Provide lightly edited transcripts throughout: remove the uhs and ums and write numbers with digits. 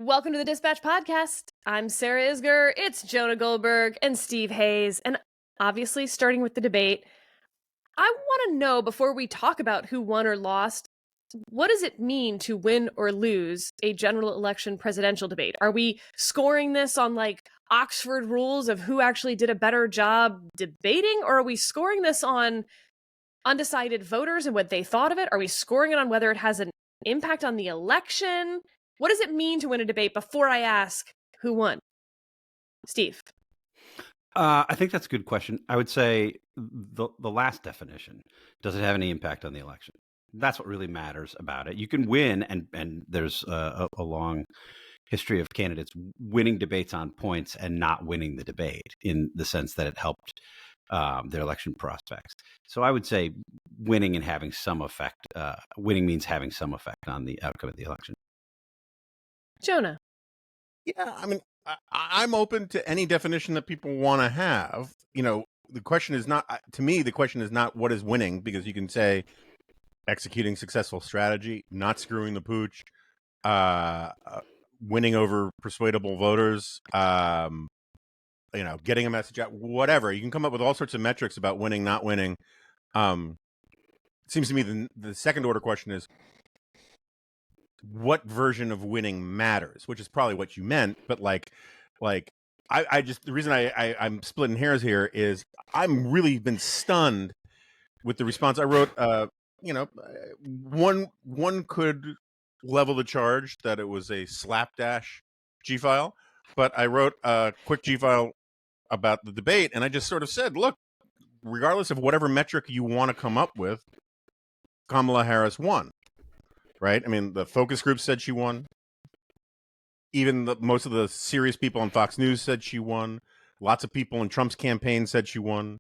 Welcome to the Dispatch Podcast. I'm Sarah Isgur, it's Jonah Goldberg, and Steve Hayes. And obviously, starting with the debate, I want to know before we talk about who won or lost, what does it mean to win or lose a general election presidential debate? Are we scoring this on like Oxford rules of who actually did a better job debating? Or are we scoring this on undecided voters and what they thought of it? Are we scoring it on whether it has an impact on the election? What does it mean to win a debate before I ask who won? Steve. I think that's a good question. I would say the last definition. Does it have any impact on the election? That's what really matters about it. You can win, and there's a long history of candidates winning debates on points and not winning the debate in the sense that it helped their election prospects. So I would say winning and having some effect. Winning means having some effect on the outcome of the election. Jonah. Yeah, I mean, I'm open to any definition that people want to have. You know, the question is not, to me, the question is not what is winning, because you can say executing successful strategy, not screwing the pooch, winning over persuadable voters, getting a message out, whatever. You can come up with all sorts of metrics about winning, not winning. It seems to me the second order question is, what version of winning matters, which is probably what you meant. But I just, the reason I'm splitting hairs here is I'm really been stunned with the response. I wrote, one could level the charge that it was a slapdash G-file, but I wrote a quick G-file about the debate, and I just sort of said, look, regardless of whatever metric you want to come up with, Kamala Harris won. Right? I mean, the focus group said she won. Even most of the serious people on Fox News said she won. Lots of people in Trump's campaign said she won.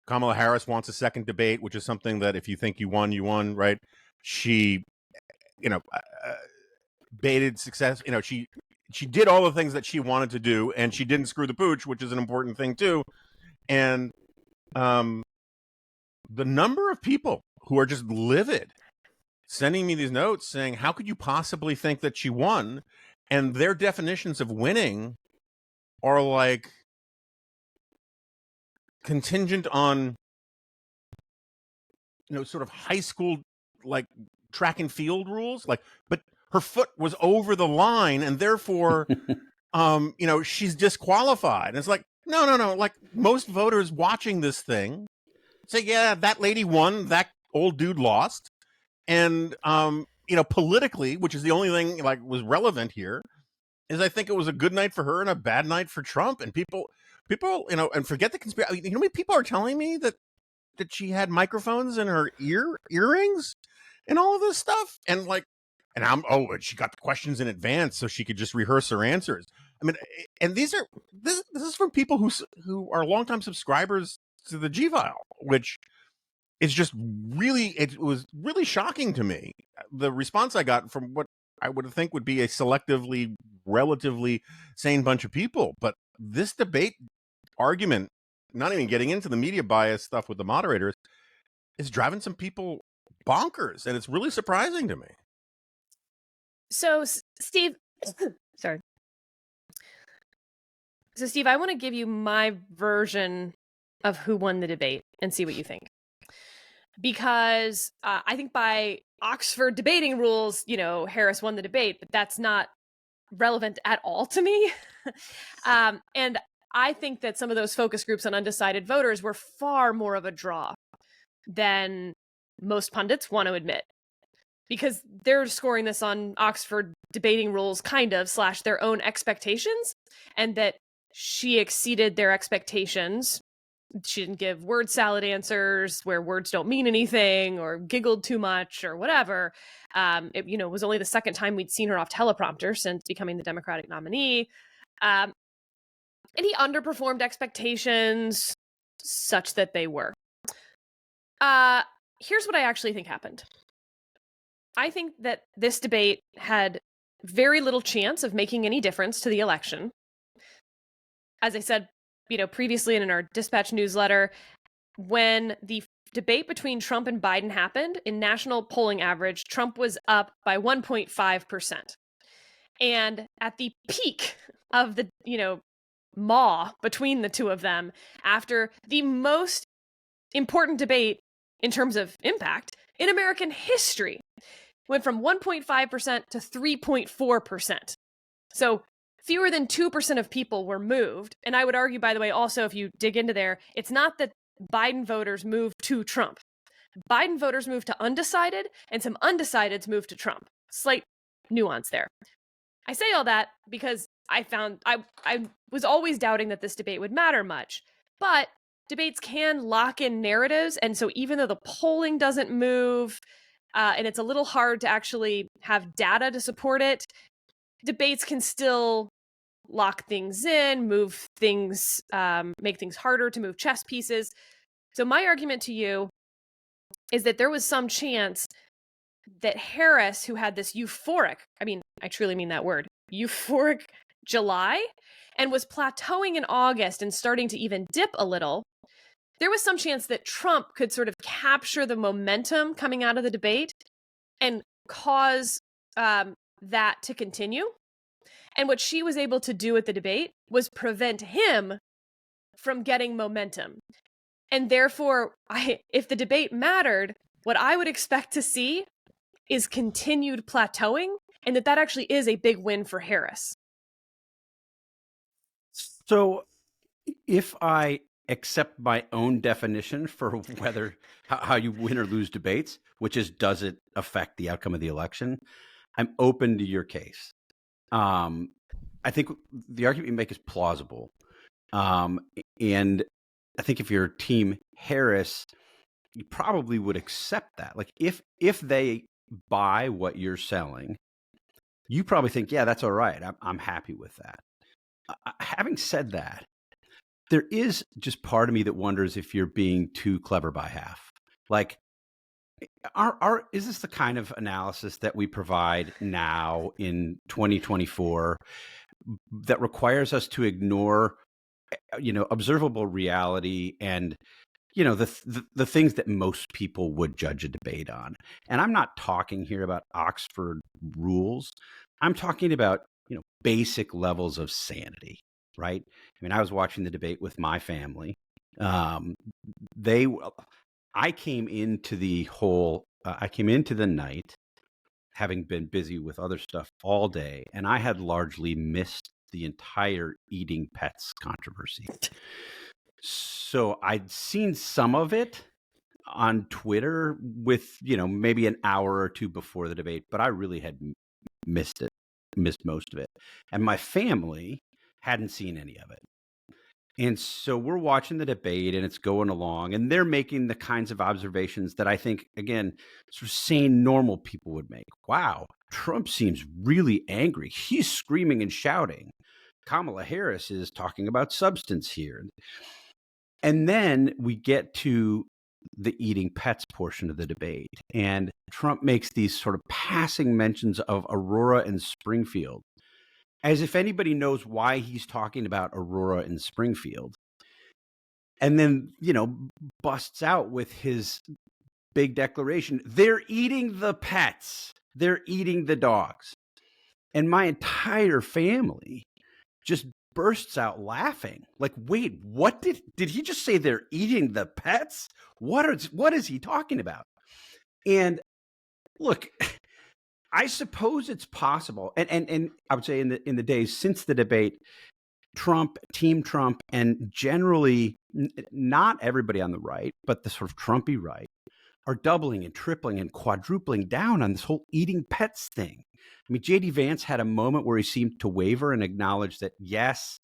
Kamala Harris wants a second debate, which is something that if you think you won, right? She, baited success. She did all the things that she wanted to do, and she didn't screw the pooch, which is an important thing too. And the number of people who are just livid sending me these notes saying, how could you possibly think that she won? And their definitions of winning are like contingent on, sort of high school, like track and field rules. But her foot was over the line and therefore, she's disqualified. And it's like, no. Like most voters watching this thing say, yeah, that lady won, that old dude lost. And, politically, which is the only thing was relevant here, is I think it was a good night for her and a bad night for Trump. And people, and forget the conspiracy. You know how many people are telling me that she had microphones in her earrings and all of this stuff? And and she got the questions in advance so she could just rehearse her answers. I mean, and this is from people who are longtime subscribers to the G-File, which it's just it was really shocking to me, the response I got from what I would think would be a selectively, relatively sane bunch of people. But this debate argument, not even getting into the media bias stuff with the moderators, is driving some people bonkers. And it's really surprising to me. So, Steve, sorry. So, Steve, I want to give you my version of who won the debate and see what you think. Because I think by Oxford debating rules, Harris won the debate, but that's not relevant at all to me. And I think that some of those focus groups on undecided voters were far more of a draw than most pundits want to admit. Because they're scoring this on Oxford debating rules, kind of, / their own expectations, and that she exceeded their expectations. She didn't give word salad answers where words don't mean anything or giggled too much or whatever. It was only the second time we'd seen her off teleprompter since becoming the Democratic nominee. And he underperformed expectations such that they were. Here's what I actually think happened. I think that this debate had very little chance of making any difference to the election. As I said, previously in our Dispatch newsletter, when the debate between Trump and Biden happened, in national polling average, Trump was up by 1.5%. And at the peak of the, maw between the two of them, after the most important debate in terms of impact in American history, went from 1.5% to 3.4%. So fewer than 2% of people were moved. And I would argue, by the way, also, if you dig into there, it's not that Biden voters moved to Trump. Biden voters moved to undecided, and some undecideds moved to Trump. Slight nuance there. I say all that because I was always doubting that this debate would matter much. But debates can lock in narratives. And so even though the polling doesn't move, and it's a little hard to actually have data to support it, debates can still lock things in, move things, make things harder to move chess pieces. So my argument to you is that there was some chance that Harris, who had this euphoric, I truly mean that word, euphoric July, and was plateauing in August and starting to even dip a little, there was some chance that Trump could sort of capture the momentum coming out of the debate and cause that to continue. And what she was able to do at the debate was prevent him from getting momentum. And therefore, if the debate mattered, what I would expect to see is continued plateauing, and that actually is a big win for Harris. So if I accept my own definition for whether how you win or lose debates, which is, does it affect the outcome of the election, I'm open to your case. I think the argument you make is plausible. And I think if you're Team Harris, you probably would accept that. Like if they buy what you're selling, you probably think, yeah, that's all right. I'm happy with that. Having said that, there is just part of me that wonders if you're being too clever by half. Like, is this the kind of analysis that we provide now in 2024 that requires us to ignore, observable reality and, the things that most people would judge a debate on? And I'm not talking here about Oxford rules. I'm talking about, basic levels of sanity, right? I was watching the debate with my family. I came into the night having been busy with other stuff all day, and I had largely missed the entire eating pets controversy. So I'd seen some of it on Twitter with, maybe an hour or two before the debate, but I really had missed most of it. And my family hadn't seen any of it. And so we're watching the debate and it's going along, and they're making the kinds of observations that I think, again, sort of sane, normal people would make. Wow, Trump seems really angry. He's screaming and shouting. Kamala Harris is talking about substance here. And then we get to the eating pets portion of the debate, and Trump makes these sort of passing mentions of Aurora and Springfield, as if anybody knows why he's talking about Aurora and Springfield. And then, busts out with his big declaration. They're eating the pets. They're eating the dogs. And my entire family just bursts out laughing. Like, wait, what did he just say? They're eating the pets? What is he talking about? And look, I suppose it's possible. And I would say in the days since the debate, Team Trump, and generally not everybody on the right, but the sort of Trumpy right, are doubling and tripling and quadrupling down on this whole eating pets thing. J.D. Vance had a moment where he seemed to waver and acknowledge that, yes,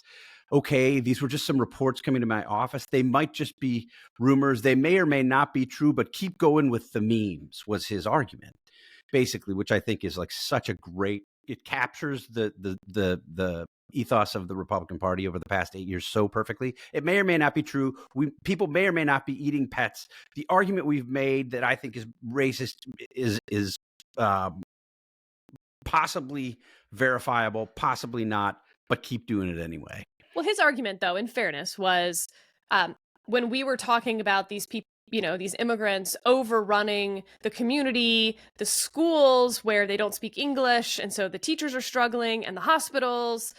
okay, these were just some reports coming to my office. They might just be rumors. They may or may not be true, but keep going with the memes, was his argument, basically, which I think is like such a great, it captures the ethos of the Republican Party over the past 8 years so perfectly. It may or may not be true. People may or may not be eating pets. The argument we've made that I think is racist is possibly verifiable, possibly not, but keep doing it anyway. Well, his argument, though, in fairness, was when we were talking about these people these immigrants overrunning the community, the schools where they don't speak English, and so the teachers are struggling, and the hospitals.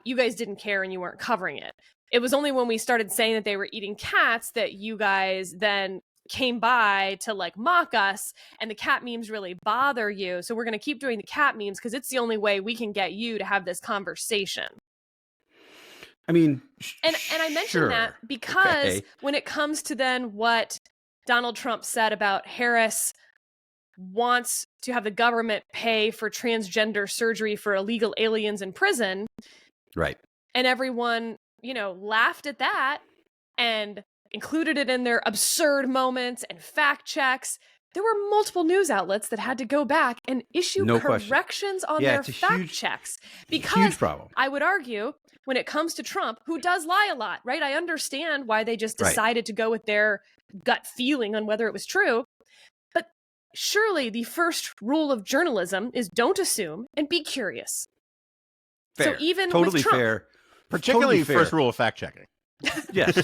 You guys didn't care and you weren't covering it. It was only when we started saying that they were eating cats that you guys then came by to like mock us, and the cat memes really bother you. So we're going to keep doing the cat memes because it's the only way we can get you to have this conversation. I mean, and I mention that because when it comes to then what Donald Trump said about Harris wants to have the government pay for transgender surgery for illegal aliens in prison. Right. And everyone, laughed at that and included it in their absurd moments and fact checks. There were multiple news outlets that had to go back and issue corrections on their fact checks. Because huge problem. I would argue when it comes to Trump, who does lie a lot, right? I understand why they just decided to go with their gut feeling on whether it was true. But surely the first rule of journalism is don't assume and be curious. Fair. So even totally with Trump, fair. Particularly totally first rule of fact checking. Yes,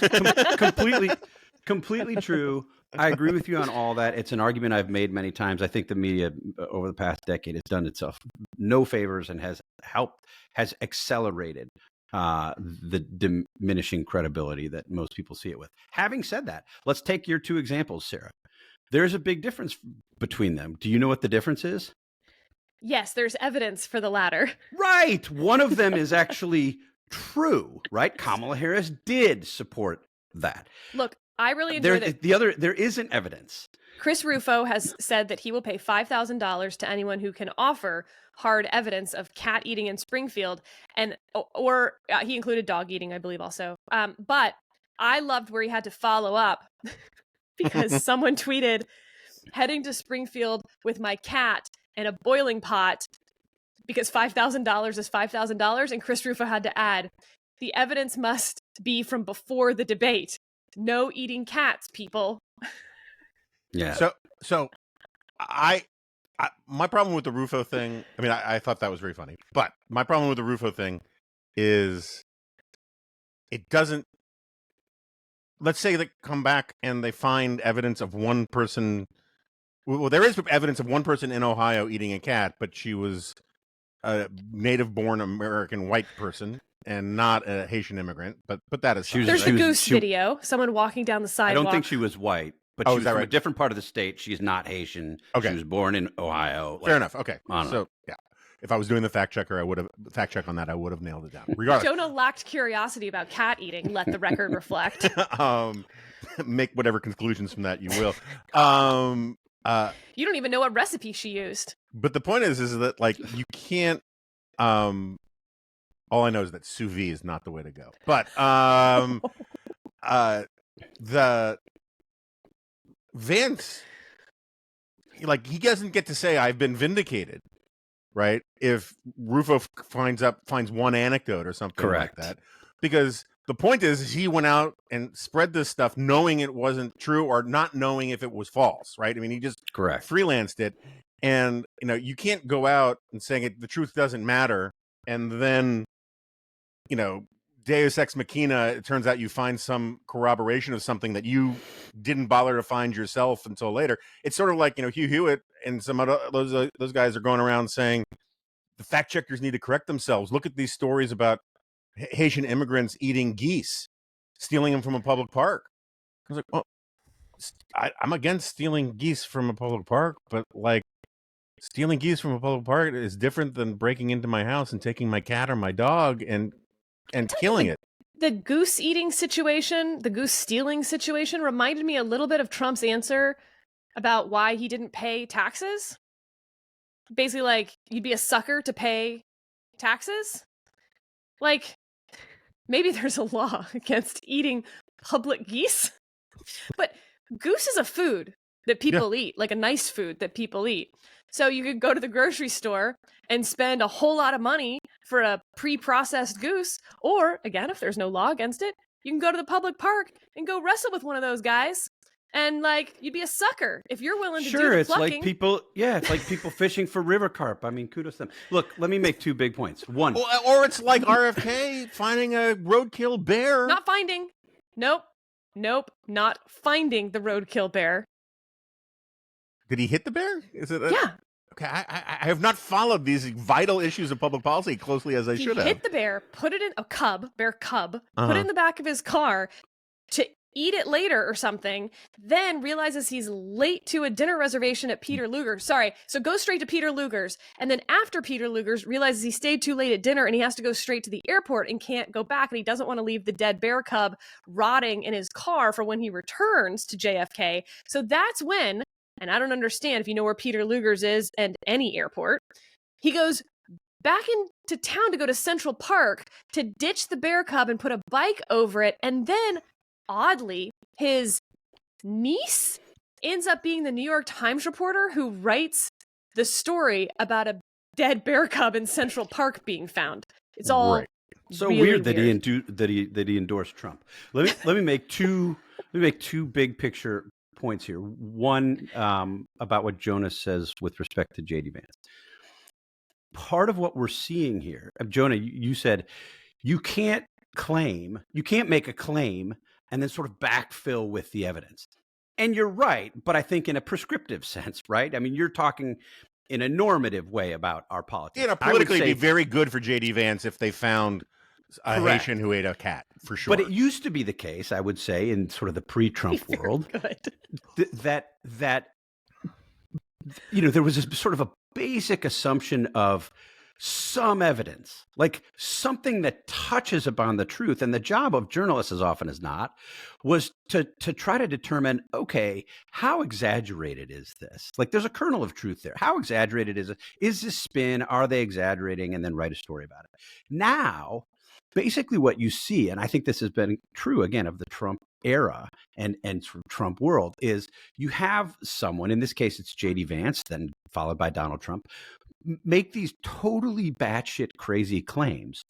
completely true. I agree with you on all that. It's an argument I've made many times. I think the media over the past decade has done itself no favors and has accelerated the diminishing credibility that most people see it with. Having said that, let's take your two examples, Sarah. There's a big difference between them. Do you know what the difference is? Yes, there's evidence for the latter. Right. One of them is actually true, right? Kamala Harris did support that. Look, I really enjoy that. There isn't evidence. Chris Rufo has said that he will pay $5,000 to anyone who can offer hard evidence of cat eating in Springfield, and or he included dog eating, I believe, also. But I loved where he had to follow up because someone tweeted, "Heading to Springfield with my cat and a boiling pot because $5,000 is $5,000." And Chris Rufo had to add, "The evidence must be from before the debate. No eating cats, people." Yeah. So I my problem with the Rufo thing, I mean, I thought that was very funny, but my problem with the Rufo thing is it doesn't, let's say they come back and they find evidence of one person. Well, there is evidence of one person in Ohio eating a cat, but she was a native-born American white person and not a Haitian immigrant. But that is there's the goose video. Someone walking down the sidewalk. I don't think she was white, but she was from a different part of the state. She's not Haitian. Okay. She was born in Ohio. Fair enough. Okay. So yeah, if I was doing the fact check on that, I would have nailed it down. Regardless, Jonah lacked curiosity about cat eating. Let the record reflect. Make whatever conclusions from that you will. You don't even know what recipe she used. But the point is that like you can't. All I know is that sous vide is not the way to go. But the Vance, like, he doesn't get to say I've been vindicated, right? If Rufo finds one anecdote or something like that, because the point is he went out and spread this stuff knowing it wasn't true or not knowing if it was false, right? I mean, he just freelanced it, and you can't go out and saying the truth doesn't matter, and then Deus Ex Machina, it turns out you find some corroboration of something that you didn't bother to find yourself until later. It's sort of like, Hugh Hewitt and some other those guys are going around saying the fact checkers need to correct themselves. Look at these stories about Haitian immigrants eating geese, stealing them from a public park. I was like, well, I'm against stealing geese from a public park, but like stealing geese from a public park is different than breaking into my house and taking my cat or my dog and killing it. The goose eating situation, the goose stealing situation reminded me a little bit of Trump's answer about why he didn't pay taxes. Basically, like, you'd be a sucker to pay taxes. Like, maybe there's a law against eating public geese, but goose is a food that people eat, like a nice food that people eat. So you could go to the grocery store and spend a whole lot of money for a pre-processed goose, or, again, if there's no law against it, you can go to the public park and go wrestle with one of those guys, and, like, you'd be a sucker if you're willing to do the plucking. Sure, it's like people fishing for river carp. I mean, kudos to them. Look, let me make 2 big points. One. Or it's like RFK finding a roadkill bear. Not finding. Nope. Nope, not finding the roadkill bear. Did he hit the bear? Is it? Yeah. Okay, I have not followed these vital issues of public policy closely as I should have. He hit the bear, put it in a bear cub, Uh-huh. put it in the back of his car to eat it later or something, then realizes he's late to a dinner reservation at Peter Luger's. Sorry, so goes straight to Peter Luger's, and then after Peter Luger's, realizes he stayed too late at dinner and he has to go straight to the airport and can't go back, and he doesn't want to leave the dead bear cub rotting in his car for when he returns to JFK. So that's when, and I don't understand if you know where Peter Luger's is and any airport, he goes back into town to go to Central Park to ditch the bear cub and put a bike over it, and then oddly, his niece ends up being the New York Times reporter who writes the story about a dead bear cub in Central Park being found. It's all Right. So really weird that he endorsed Trump. Let me make two big picture points here. One about what Jonas says with respect to JD Vance. Part of what we're seeing here, Jonah, you said you can't make a claim and then sort of backfill with the evidence. And you're right, but I think in a prescriptive sense, right? I mean, you're talking in a normative way about our politics. Politically, it'd be very good for JD Vance if they found a Correct. Haitian who ate a cat, for sure. But it used to be the case, I would say, in sort of the pre-Trump world, that there was this sort of a basic assumption of some evidence, like something that touches upon the truth. And the job of journalists, as often as not, was to try to determine, okay, how exaggerated is this? Like there's a kernel of truth there. How exaggerated is it? Is this spin? Are they exaggerating? And then write a story about it. Now, basically what you see, and I think this has been true, again, of the Trump era and sort of Trump world, is you have someone, in this case it's JD Vance, then followed by Donald Trump, make these totally batshit crazy claims.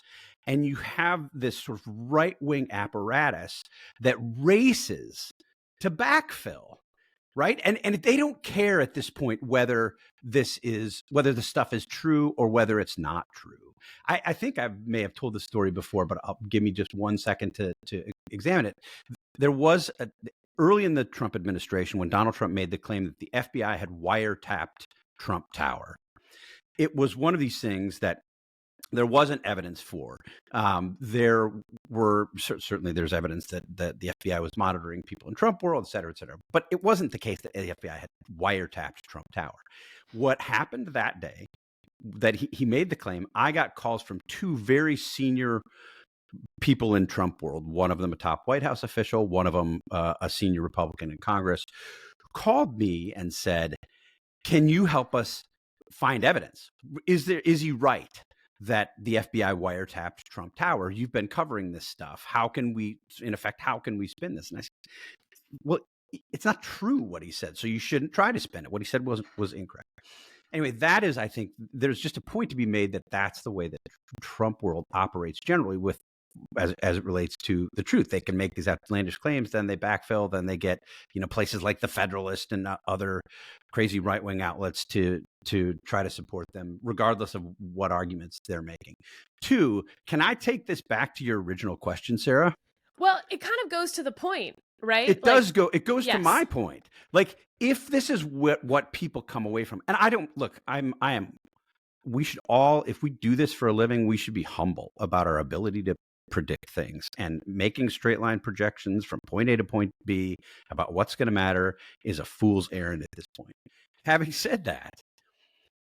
And you have this sort of right-wing apparatus that races to backfill, right? And they don't care at this point whether the stuff is true or whether it's not true. I think I may have told this story before, but give me just 1 second to examine it. There was early in the Trump administration when Donald Trump made the claim that the FBI had wiretapped Trump Tower. It was one of these things that there wasn't evidence for. There were certainly there's evidence that the FBI was monitoring people in Trump world, et cetera, et cetera. But it wasn't the case that the FBI had wiretapped Trump Tower. What happened that day that he made the claim, I got calls from two very senior people in Trump world, one of them a top White House official, one of them a senior Republican in Congress, called me and said, can you help us find evidence? Is he right that the FBI wiretapped Trump Tower? You've been covering this stuff. How can we spin this? And I said, well, it's not true what he said, so you shouldn't try to spin it. What he said was incorrect. Anyway, that is, I think, there's just a point to be made that that's the way that Trump world operates generally with, as it relates to the truth. They can make these outlandish claims, then they backfill, then they get, places like the Federalist and other crazy right-wing outlets to try to support them, regardless of what arguments they're making. Two, can I take this back to your original question, Sarah? Well, it kind of goes to the point, right? It does go. It goes yes. to my point. Like, if this is what people come away from, and I don't look, we should all, if we do this for a living, we should be humble about our ability to predict things, and making straight line projections from point A to point B about what's going to matter is a fool's errand at this point. Having said that,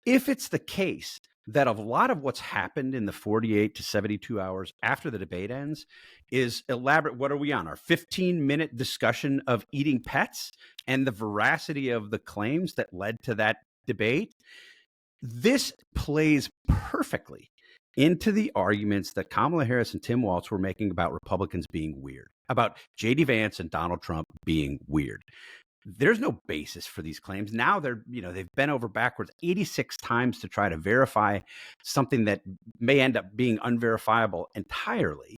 if it's the case that a lot of what's happened in the 48 to 72 hours after the debate ends is elaborate, what are we on? Our 15-minute discussion of eating pets and the veracity of the claims that led to that debate, this plays perfectly into the arguments that Kamala Harris and Tim Walz were making about Republicans being weird, about JD Vance and Donald Trump being weird. There's no basis for these claims. Now they've bent over backwards 86 times to try to verify something that may end up being unverifiable entirely.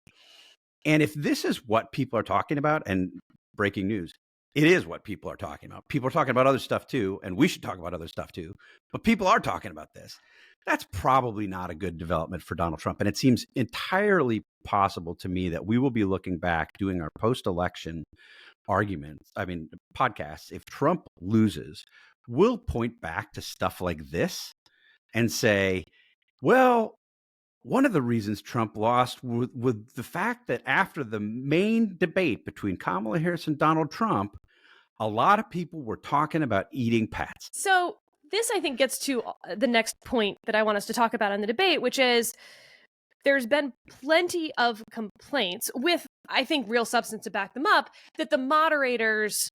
And if this is what people are talking about, and breaking news, it is what people are talking about. People are talking about other stuff too, and we should talk about other stuff too, but people are talking about this. That's probably not a good development for Donald Trump. And it seems entirely possible to me that we will be looking back, doing our post-election arguments, podcasts. If Trump loses, we'll point back to stuff like this and say, well, one of the reasons Trump lost was the fact that after the main debate between Kamala Harris and Donald Trump, a lot of people were talking about eating pets. So this, I think, gets to the next point that I want us to talk about in the debate, which is there's been plenty of complaints with, I think, real substance to back them up, that the moderators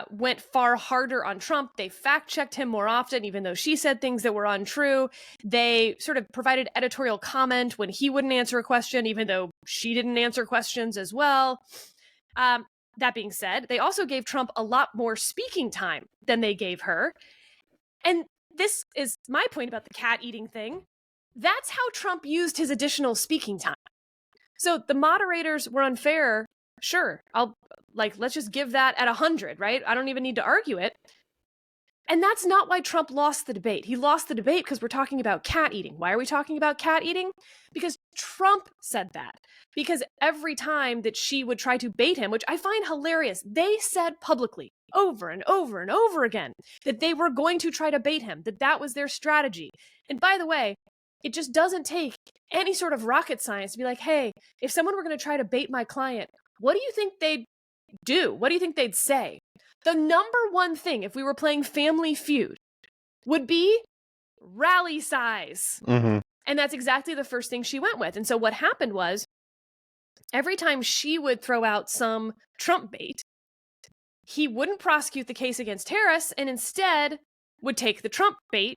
went far harder on Trump. They fact-checked him more often, even though she said things that were untrue. They sort of provided editorial comment when he wouldn't answer a question, even though she didn't answer questions as well. That being said, they also gave Trump a lot more speaking time than they gave her. And this is my point about the cat eating thing. That's how Trump used his additional speaking time. So the moderators were unfair. Sure, let's just give that at 100, right? I don't even need to argue it. And that's not why Trump lost the debate. He lost the debate because we're talking about cat eating. Why are we talking about cat eating? Because Trump said that. Because every time that she would try to bait him, which I find hilarious, they said publicly over and over and over again that they were going to try to bait him, that was their strategy. And by the way, it just doesn't take any sort of rocket science to be like, hey, if someone were going to try to bait my client, what do you think they'd do? What do you think they'd say? The number one thing, if we were playing Family Feud, would be rally size. Mm-hmm. And that's exactly the first thing she went with. And so what happened was, every time she would throw out some Trump bait, he wouldn't prosecute the case against Harris and instead would take the Trump bait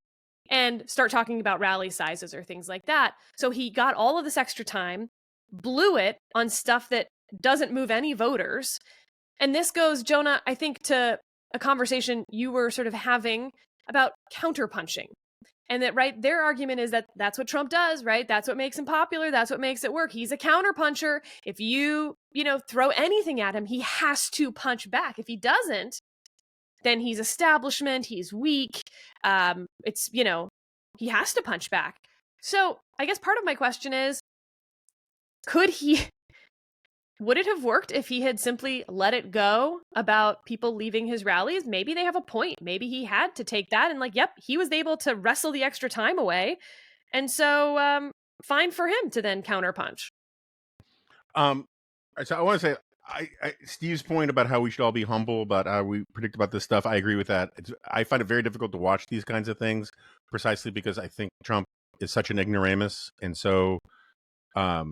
and start talking about rally sizes or things like that. So he got all of this extra time, blew it on stuff that doesn't move any voters. And this goes, Jonah, I think, to a conversation you were sort of having about counterpunching. And that, right, their argument is that that's what Trump does, right? That's what makes him popular. That's what makes it work. He's a counterpuncher. If you throw anything at him, he has to punch back. If he doesn't, then he's establishment, he's weak. He has to punch back. So I guess part of my question is, would it have worked if he had simply let it go about people leaving his rallies? Maybe they have a point. Maybe he had to take that and he was able to wrestle the extra time away. And so fine for him to then counterpunch. So I want to say, Steve's point about how we should all be humble about how we predict about this stuff, I agree with that. I find it very difficult to watch these kinds of things precisely because I think Trump is such an ignoramus. And so I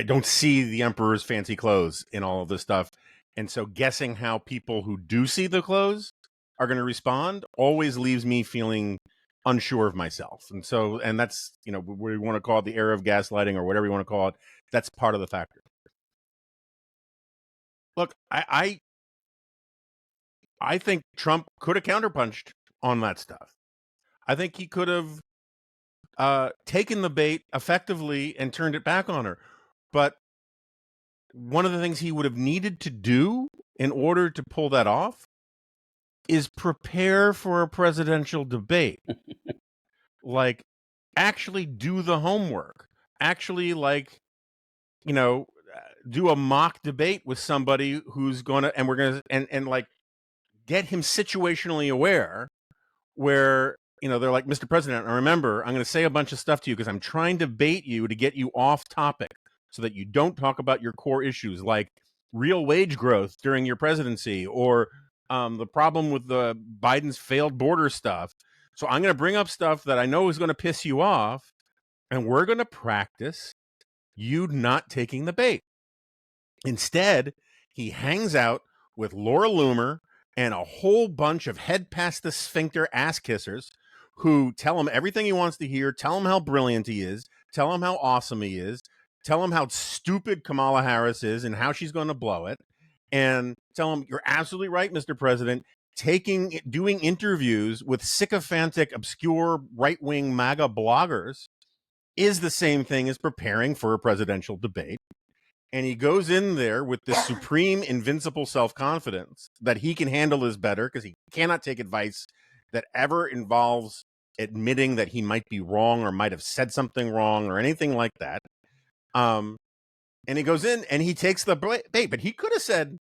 don't see the emperor's fancy clothes in all of this stuff. And so guessing how people who do see the clothes are going to respond always leaves me feeling unsure of myself. And that's, we want to call it the era of gaslighting or whatever you want to call it. That's part of the factor. Look, I think Trump could have counterpunched on that stuff. I think he could have taken the bait effectively and turned it back on her. But one of the things he would have needed to do in order to pull that off is prepare for a presidential debate. Actually do the homework. Actually, do a mock debate with somebody who's going to, and we're going to, get him situationally aware where, they're like, Mr. President, I remember, I'm going to say a bunch of stuff to you because I'm trying to bait you to get you off topic so that you don't talk about your core issues like real wage growth during your presidency or the problem with the Biden's failed border stuff. So I'm going to bring up stuff that I know is going to piss you off, and we're going to practice you not taking the bait. Instead, he hangs out with Laura Loomer and a whole bunch of head past the sphincter ass kissers who tell him everything he wants to hear, tell him how brilliant he is, tell him how awesome he is, tell him how stupid Kamala Harris is and how she's going to blow it, and tell him, you're absolutely right, Mr. President, doing interviews with sycophantic, obscure, right-wing MAGA bloggers is the same thing as preparing for a presidential debate. And he goes in there with this supreme, invincible self-confidence that he can handle this better because he cannot take advice that ever involves admitting that he might be wrong or might have said something wrong or anything like that. And he goes in and he takes the bait, but he could have said,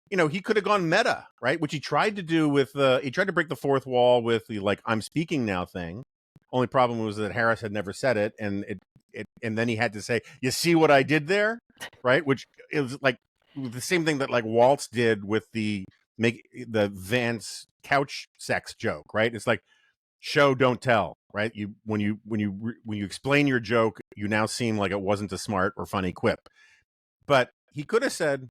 he could have gone meta, right? Which he tried to do with he tried to break the fourth wall with the like I'm speaking now thing. Only problem was that Harris had never said it, and and then he had to say, "You see what I did there?" Right? Which is like the same thing that like Waltz did with the Vance couch sex joke, right? It's like show don't tell, right? When you explain your joke, you now seem like it wasn't a smart or funny quip. But he could have said,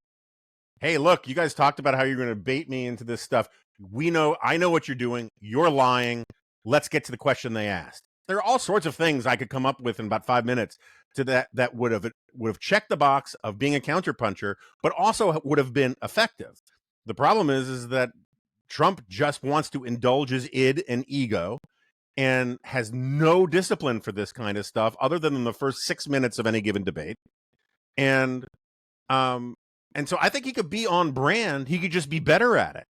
"Hey, look, you guys talked about how you're going to bait me into this stuff. I know what you're doing. You're lying. Let's get to the question they asked." There are all sorts of things I could come up with in about 5 minutes to that would have checked the box of being a counterpuncher, but also would have been effective. The problem is that Trump just wants to indulge his id and ego and has no discipline for this kind of stuff other than in the first 6 minutes of any given debate. And so I think he could be on brand. He could just be better at it.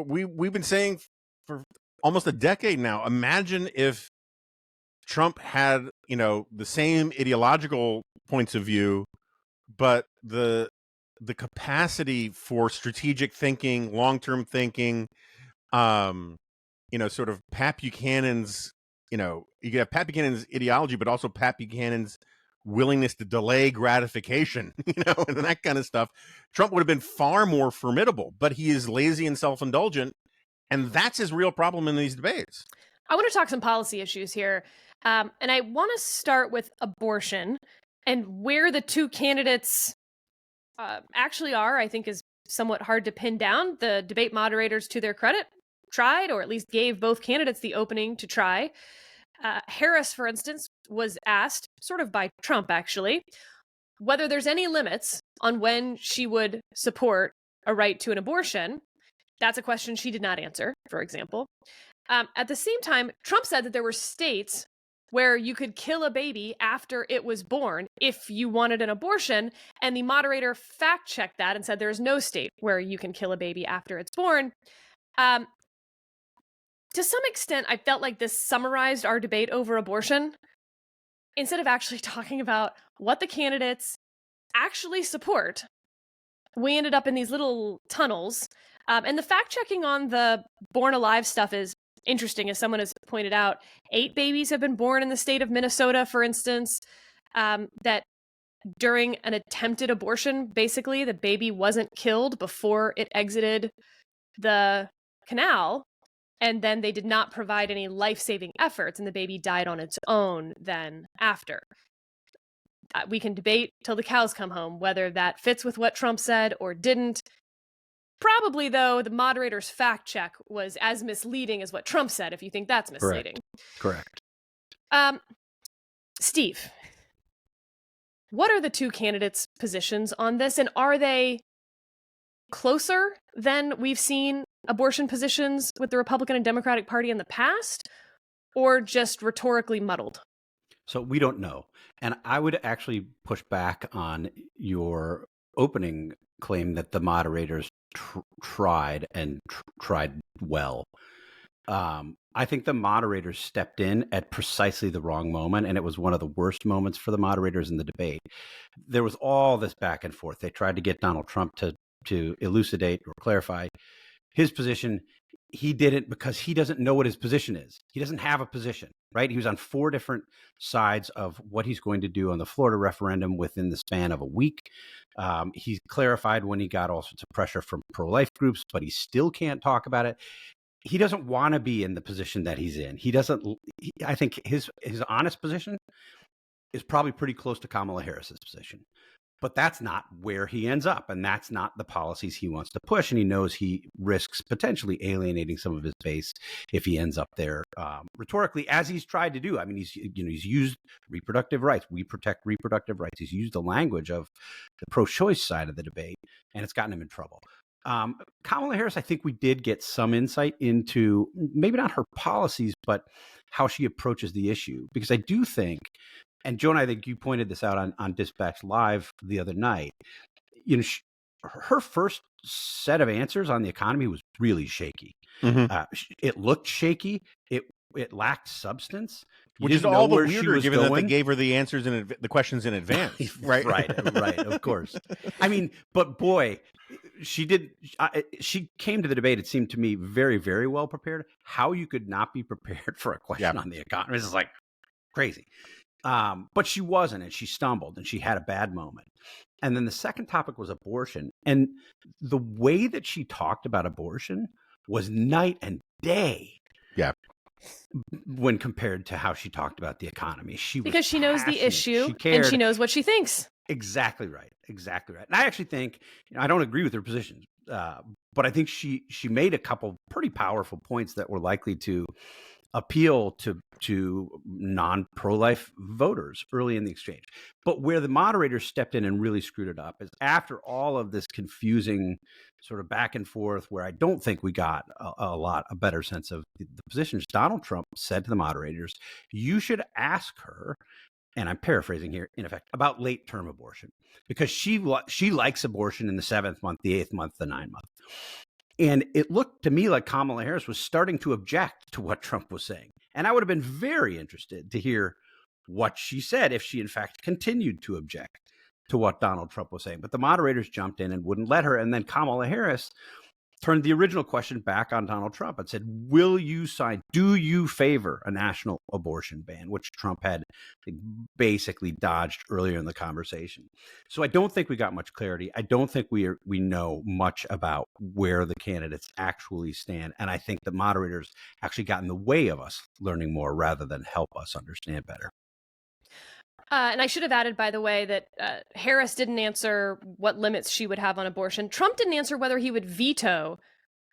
We've been saying for almost a decade now, imagine if Trump had, the same ideological points of view, but the capacity for strategic thinking, long-term thinking, sort of Pat Buchanan's, you could have Pat Buchanan's ideology, but also Pat Buchanan's willingness to delay gratification, and that kind of stuff. Trump would have been far more formidable, but he is lazy and self-indulgent, and that's his real problem in these debates. I want to talk some policy issues here, and I want to start with abortion and where the two candidates actually are. I think is somewhat hard to pin down. The debate moderators, to their credit, tried, or at least gave both candidates the opening to try. Harris, for instance, was asked, sort of by Trump actually, whether there's any limits on when she would support a right to an abortion. That's a question she did not answer, for example. At the same time, Trump said that there were states where you could kill a baby after it was born if you wanted an abortion, and the moderator fact-checked that and said there is no state where you can kill a baby after it's born. To some extent, I felt like this summarized our debate over abortion. Instead of actually talking about what the candidates actually support, we ended up in these little tunnels. And the fact-checking on the born alive stuff is interesting, as someone has pointed out. 8 babies have been born in the state of Minnesota, for instance, that during an attempted abortion, basically, the baby wasn't killed before it exited the canal. And then they did not provide any life-saving efforts, and the baby died on its own then after. We can debate till the cows come home whether that fits with what Trump said or didn't. Probably, though, the moderator's fact check was as misleading as what Trump said, if you think that's misleading. Correct. Steve, what are the two candidates' positions on this, and are they closer than we've seen abortion positions with the Republican and Democratic Party in the past, or just rhetorically muddled? So we don't know. And I would actually push back on your opening claim that the moderators tried well. I think the moderators stepped in at precisely the wrong moment, and it was one of the worst moments for the moderators in the debate. There was all this back and forth. They tried to get Donald Trump to elucidate or clarify his position. He did it because he doesn't know what his position is. He doesn't have a position, right? He was on 4 different sides of what he's going to do on the Florida referendum within the span of a week. He clarified when he got all sorts of pressure from pro-life groups, but he still can't talk about it. He doesn't want to be in the position that he's in. I think his honest position is probably pretty close to Kamala Harris's position. But that's not where he ends up, and that's not the policies he wants to push. And he knows he risks potentially alienating some of his base if he ends up there rhetorically, as he's tried to do. I mean, he's used reproductive rights. We protect reproductive rights. He's used the language of the pro-choice side of the debate, and it's gotten him in trouble. Kamala Harris, I think we did get some insight into maybe not her policies, but how she approaches the issue, because I do think. And Jonah, I think you pointed this out on Dispatch Live the other night. Her first set of answers on the economy was really shaky. Mm-hmm. It looked shaky. It lacked substance. You Which is didn't know all the where she weirder, was given that they going. gave her the answers in the questions in advance, right? right, of course. I mean, but boy, she did. She came to the debate. It seemed to me very, very well prepared. How you could not be prepared for a question on the economy is like crazy. But she wasn't, and she stumbled, and she had a bad moment. And then the second topic was abortion, and the way that she talked about abortion was night and day. Yeah. When compared to how she talked about the economy, because she knows the issue she cared. and she knows what she thinks. Exactly right. Exactly right. And I actually think, I don't agree with her position, but I think she made a couple pretty powerful points that were likely to appeal to non-pro-life voters early in the exchange. But where the moderators stepped in and really screwed it up is after all of this confusing sort of back and forth, where I don't think we got a better sense of the positions. Donald Trump said to the moderators, you should ask her, and I'm paraphrasing here, in effect, about late-term abortion, because she likes abortion in the 7th month, the 8th month, the 9th month. And it looked to me like Kamala Harris was starting to object to what Trump was saying. And I would have been very interested to hear what she said if she, in fact, continued to object to what Donald Trump was saying. But the moderators jumped in and wouldn't let her. And then Kamala Harris turned the original question back on Donald Trump and said, will you sign, do you favor a national abortion ban, which Trump had basically dodged earlier in the conversation. So I don't think we got much clarity. I don't think we know much about where the candidates actually stand. And I think the moderators actually got in the way of us learning more rather than help us understand better. And I should have added, by the way, that Harris didn't answer what limits she would have on abortion. Trump didn't answer whether he would veto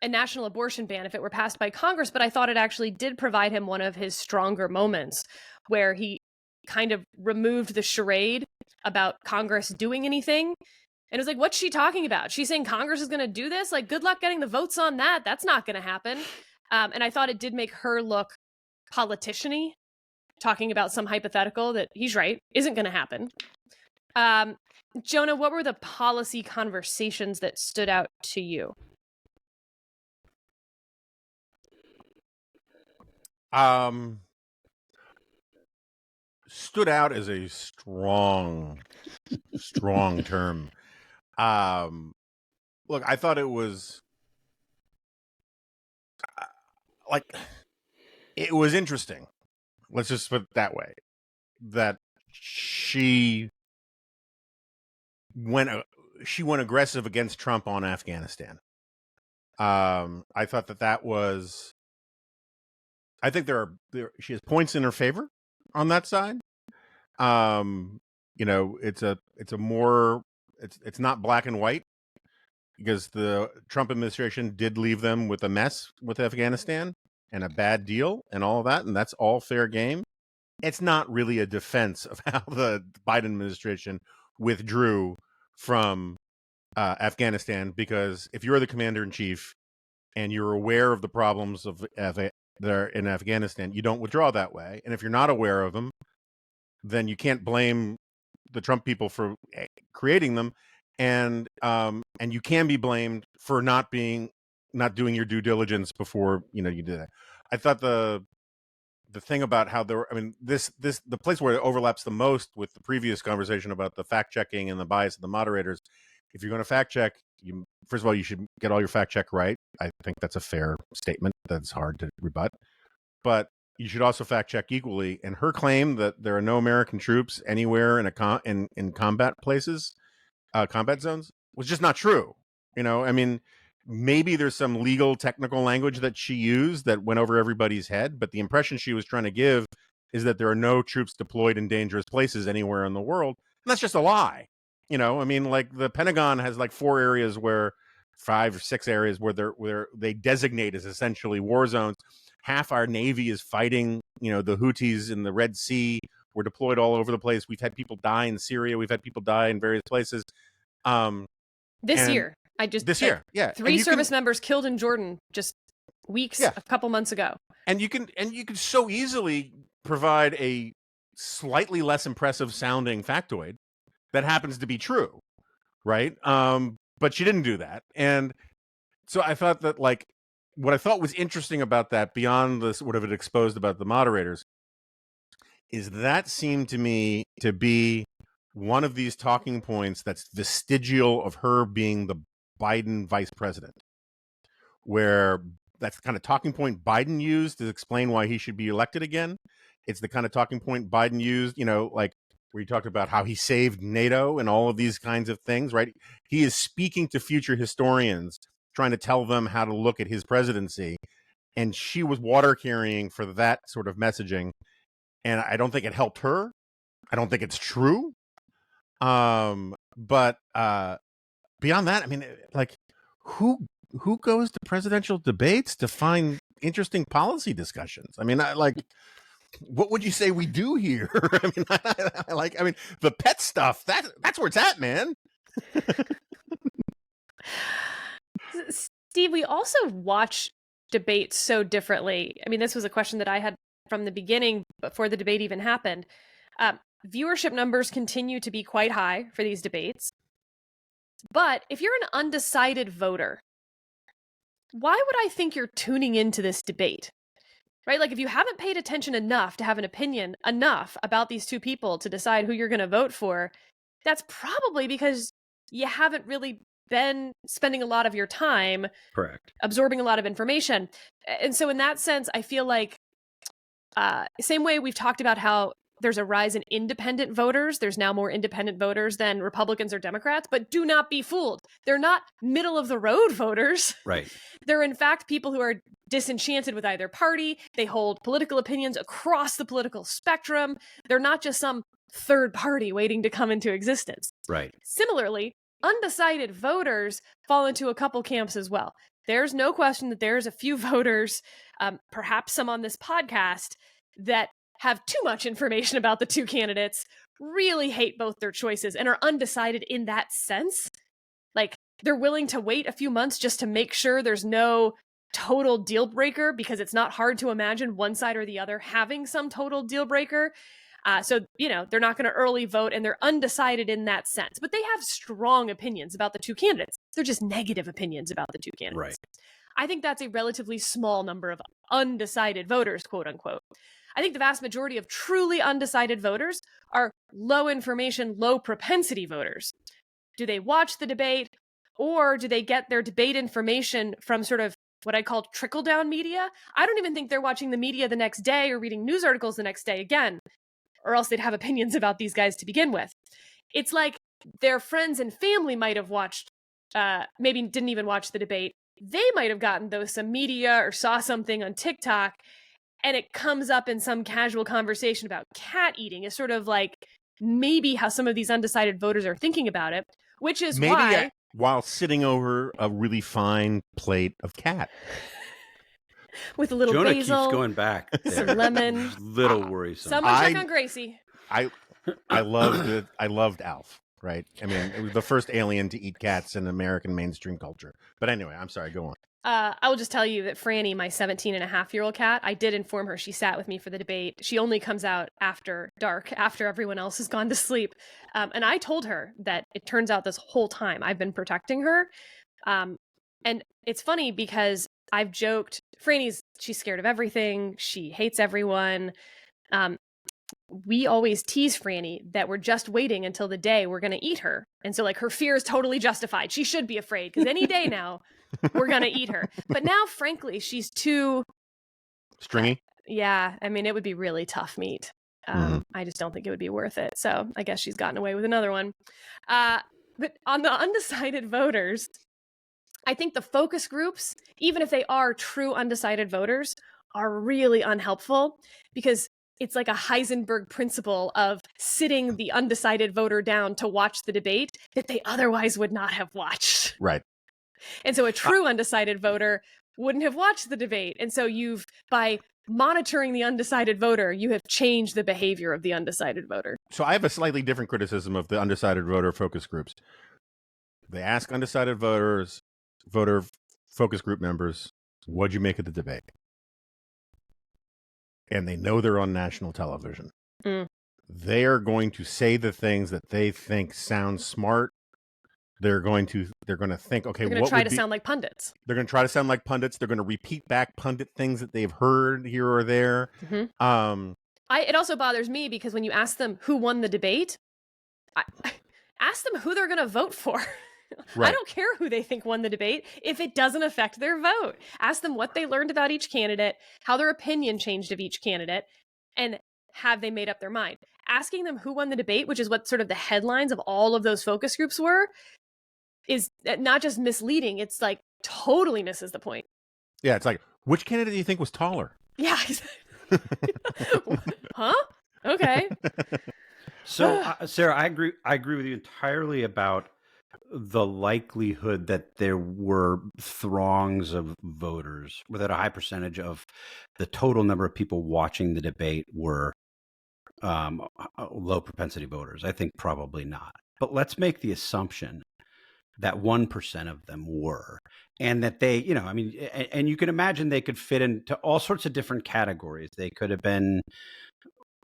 a national abortion ban if it were passed by Congress, but I thought it actually did provide him one of his stronger moments where he kind of removed the charade about Congress doing anything. And it was like, what's she talking about? She's saying Congress is going to do this? Like, good luck getting the votes on that. That's not going to happen. And I thought it did make her look politician-y, talking about some hypothetical that he's right isn't going to happen. Jonah, what were the policy conversations that stood out to you? Stood out as a strong term. Look, I thought it was it was interesting. Let's just put it that way. That she went aggressive against Trump on Afghanistan. I thought that was. I think she has points in her favor on that side. It's not black and white, because the Trump administration did leave them with a mess with Afghanistan and a bad deal and all of that, and that's all fair game. It's not really a defense of how the Biden administration withdrew from Afghanistan, because if you're the commander in chief and you're aware of the problems there in Afghanistan, you don't withdraw that way. And if you're not aware of them, then you can't blame the Trump people for creating them, and you can be blamed for not doing your due diligence before you did that. I thought the thing about how the place where it overlaps the most with the previous conversation about the fact checking and the bias of the moderators. If you're going to fact check, first of all, you should get all your fact check right. I think that's a fair statement. That's hard to rebut. But you should also fact check equally. And her claim that there are no American troops anywhere in combat places, combat zones, was just not true. Maybe there's some legal technical language that she used that went over everybody's head, but the impression she was trying to give is that there are no troops deployed in dangerous places anywhere in the world. And that's just a lie. Like the Pentagon has like 5 or 6 areas where they designate as essentially war zones. Half our Navy is fighting, the Houthis in the Red Sea. We're deployed all over the place. We've had people die in Syria. We've had people die in various places. This year, yeah. 3 service members killed in Jordan just a couple months ago. And you can so easily provide a slightly less impressive sounding factoid that happens to be true, right? But she didn't do that. And so I thought that, like, what I thought was interesting about that, beyond this, what it exposed about the moderators, is that seemed to me to be one of these talking points that's vestigial of her being the Biden vice president, where that's the kind of talking point Biden used to explain why he should be elected again. It's the kind of talking point Biden used, like where he talked about how he saved NATO and all of these kinds of things, right? He is speaking to future historians, trying to tell them how to look at his presidency. And she was water carrying for that sort of messaging. And I don't think it helped her. I don't think it's true. But beyond that, I mean, like, who goes to presidential debates to find interesting policy discussions? I mean, what would you say we do here? I mean, the pet stuff, that's where it's at, man. Steve, we also watch debates so differently. I mean, this was a question that I had from the beginning before the debate even happened. Viewership numbers continue to be quite high for these debates. But if you're an undecided voter, why would I think you're tuning into this debate? Right? Like, if you haven't paid attention enough to have an opinion enough about these two people to decide who you're going to vote for, that's probably because you haven't really been spending a lot of your time absorbing a lot of information. And so in that sense, I feel like same way we've talked about how there's a rise in independent voters. There's now more independent voters than Republicans or Democrats, but do not be fooled. They're not middle of the road voters. Right. They're in fact people who are disenchanted with either party. They hold political opinions across the political spectrum. They're not just some third party waiting to come into existence. Right. Similarly, undecided voters fall into a couple camps as well. There's no question that there's a few voters, perhaps some on this podcast, that have too much information about the two candidates, really hate both their choices, and are undecided in that sense. Like, they're willing to wait a few months just to make sure there's no total deal breaker, because it's not hard to imagine one side or the other having some total deal breaker. So, they're not going to early vote, and they're undecided in that sense. But they have strong opinions about the two candidates. They're just negative opinions about the two candidates. Right. I think that's a relatively small number of undecided voters, quote unquote. I think the vast majority of truly undecided voters are low information, low propensity voters. Do they watch the debate, or do they get their debate information from sort of what I call trickle-down media? I don't even think they're watching the media the next day or reading news articles the next day again, or else they'd have opinions about these guys to begin with. It's like their friends and family might have watched, maybe didn't even watch the debate. They might have gotten some media or saw something on TikTok, and it comes up in some casual conversation about cat eating. Is sort of like maybe how some of these undecided voters are thinking about it, which is maybe why... while sitting over a really fine plate of cat. With a little Jonah basil, keeps going back there. some lemon. Little worrisome. Someone check on Gracie. I loved it. I loved Alf. Right. I mean, it was the first alien to eat cats in American mainstream culture. But anyway, I'm sorry. Go on. I will just tell you that Franny, my 17-and-a-half-year-old cat, I did inform her she sat with me for the debate. She only comes out after dark, after everyone else has gone to sleep. And I told her that it turns out this whole time I've been protecting her. And it's funny because I've joked, she's scared of everything. She hates everyone. We always tease Franny that we're just waiting until the day we're going to eat her. And so, like, her fear is totally justified. She should be afraid, because any day now we're going to eat her. But now, frankly, she's too... Stringy? Yeah. I mean, it would be really tough meat. I just don't think it would be worth it. So I guess she's gotten away with another one. But on the undecided voters, I think the focus groups, even if they are true undecided voters, are really unhelpful, because it's like a Heisenberg principle of sitting the undecided voter down to watch the debate that they otherwise would not have watched. Right. And so a true undecided voter wouldn't have watched the debate. And so by monitoring the undecided voter, you have changed the behavior of the undecided voter. So I have a slightly different criticism of the undecided voter focus groups. They ask undecided voter focus group members, what'd you make of the debate? And they know they're on national television. They are going to say the things that they think sound smart. They're going to think, okay, they're going to try to sound like pundits. They're going to try to sound like pundits. They're going to repeat back pundit things that they've heard here or there. It also bothers me because when you ask them who won the debate, ask them who they're going to vote for. Right. I don't care who they think won the debate if it doesn't affect their vote. Ask them what they learned about each candidate, how their opinion changed of each candidate, and have they made up their mind. Asking them who won the debate, which is what sort of the headlines of all of those focus groups were, is not just misleading, it's like totally misses the point. Yeah, it's like, which candidate do you think was taller? Yeah. Huh? Okay. So, Sarah, I agree with you entirely about the likelihood that there were throngs of voters, or that a high percentage of the total number of people watching the debate were low propensity voters. I think probably not. But let's make the assumption that 1% of them were, and that they, and you can imagine they could fit into all sorts of different categories. They could have been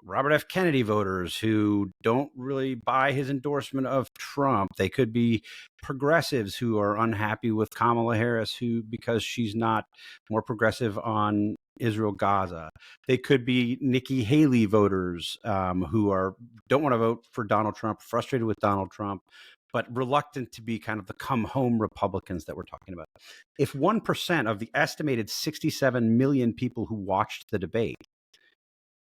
Robert F. Kennedy voters who don't really buy his endorsement of Trump. They could be progressives who are unhappy with Kamala Harris, because she's not more progressive on Israel, Gaza. They could be Nikki Haley voters who don't want to vote for Donald Trump, frustrated with Donald Trump, but reluctant to be kind of the come home Republicans that we're talking about. If 1% of the estimated 67 million people who watched the debate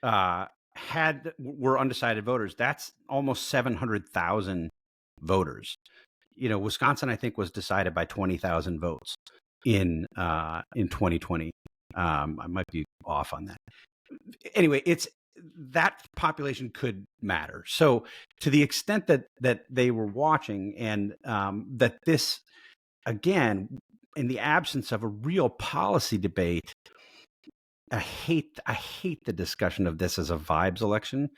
were undecided voters, that's almost 700,000 voters. Wisconsin, I think, was decided by 20,000 votes in 2020. I might be off on that. Anyway, that population could matter. So to the extent that they were watching, and that this, again, in the absence of a real policy debate, I hate the discussion of this as a vibes election,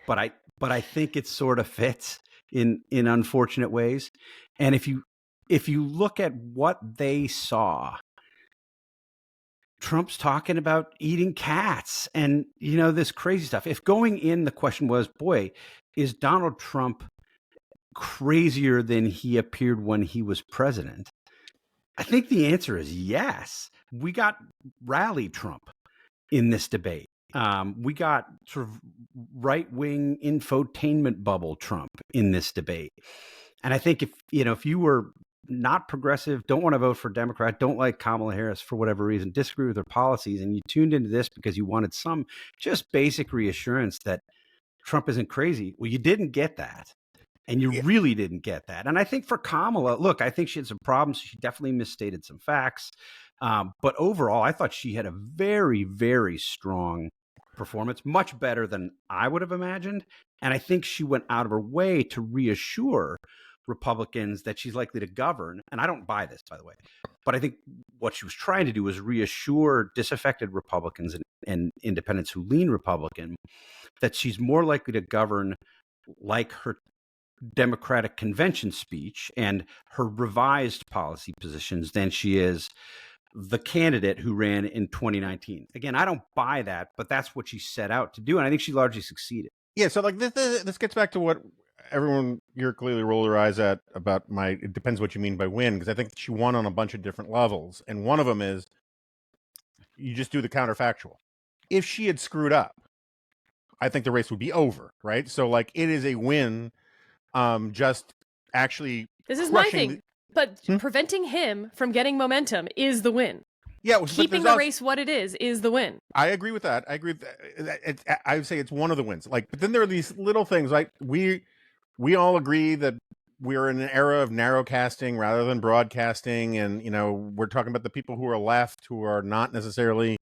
but I think it sort of fits in unfortunate ways. And if you look at what they saw, Trump's talking about eating cats and, this crazy stuff. If going in, the question was, boy, is Donald Trump crazier than he appeared when he was president? I think the answer is yes. We got rally Trump in this debate. We got sort of right-wing infotainment bubble Trump in this debate. And I think if you were not progressive, don't want to vote for Democrat, don't like Kamala Harris for whatever reason, disagree with her policies, and you tuned into this because you wanted some just basic reassurance that Trump isn't crazy, well, you didn't get that. And you really didn't get that. And I think for Kamala, look, I think she had some problems. She definitely misstated some facts. But overall, I thought she had a very, very strong performance, much better than I would have imagined. And I think she went out of her way to reassure Republicans that she's likely to govern. And I don't buy this, by the way. But I think what she was trying to do was reassure disaffected Republicans and independents who lean Republican that she's more likely to govern like her Democratic convention speech and her revised policy positions than she is the candidate who ran in 2019. Again, I don't buy that, but that's what she set out to do. And I think she largely succeeded. Yeah. So like this gets back to what everyone here clearly rolled their eyes at about it depends what you mean by win. Because I think she won on a bunch of different levels. And one of them is you just do the counterfactual. If she had screwed up, I think the race would be over. Right. So like it is a win. Just actually this is my thing. But preventing him from getting momentum is the win. Yeah, keeping the race what it is the win. I agree with that. I agree with that. I would say it's one of the wins. Like, but then there are these little things. Like we all agree that we're in an era of narrowcasting rather than broadcasting, and we're talking about the people who are left, who are not necessarily,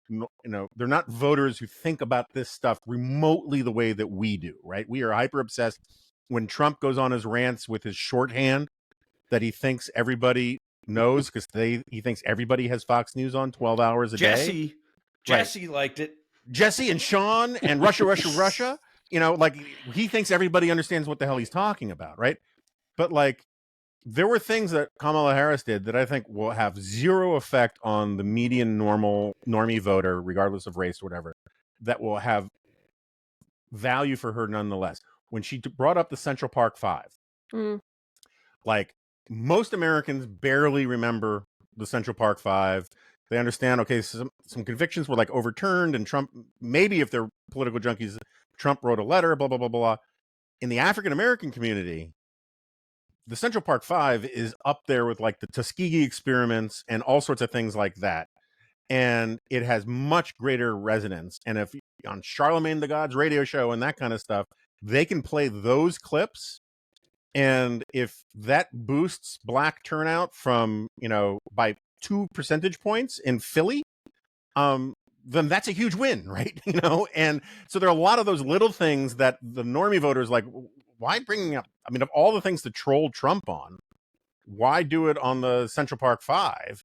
they're not voters who think about this stuff remotely the way that we do. Right? We are hyper obsessed. When Trump goes on his rants with his shorthand that he thinks everybody knows because he thinks everybody has Fox News on 12 hours a day. Jesse liked it. Jesse and Sean and Russia. Like he thinks everybody understands what the hell he's talking about, right? But like there were things that Kamala Harris did that I think will have zero effect on the median normie voter, regardless of race or whatever, that will have value for her nonetheless. When she brought up the Central Park Five, like most Americans barely remember the Central Park Five. They understand, okay, some convictions were like overturned, and Trump, maybe if they're political junkies, Trump wrote a letter, blah, blah, blah, blah. In the African American community, the Central Park Five is up there with like the Tuskegee experiments and all sorts of things like that. And it has much greater resonance. And if on Charlemagne the God's radio show and that kind of stuff, they can play those clips. And if that boosts black turnout from, by 2 percentage points in Philly, then that's a huge win, right? And so there are a lot of those little things that the normie voters like, why bringing up, I mean, of all the things to troll Trump on, why do it on the Central Park Five?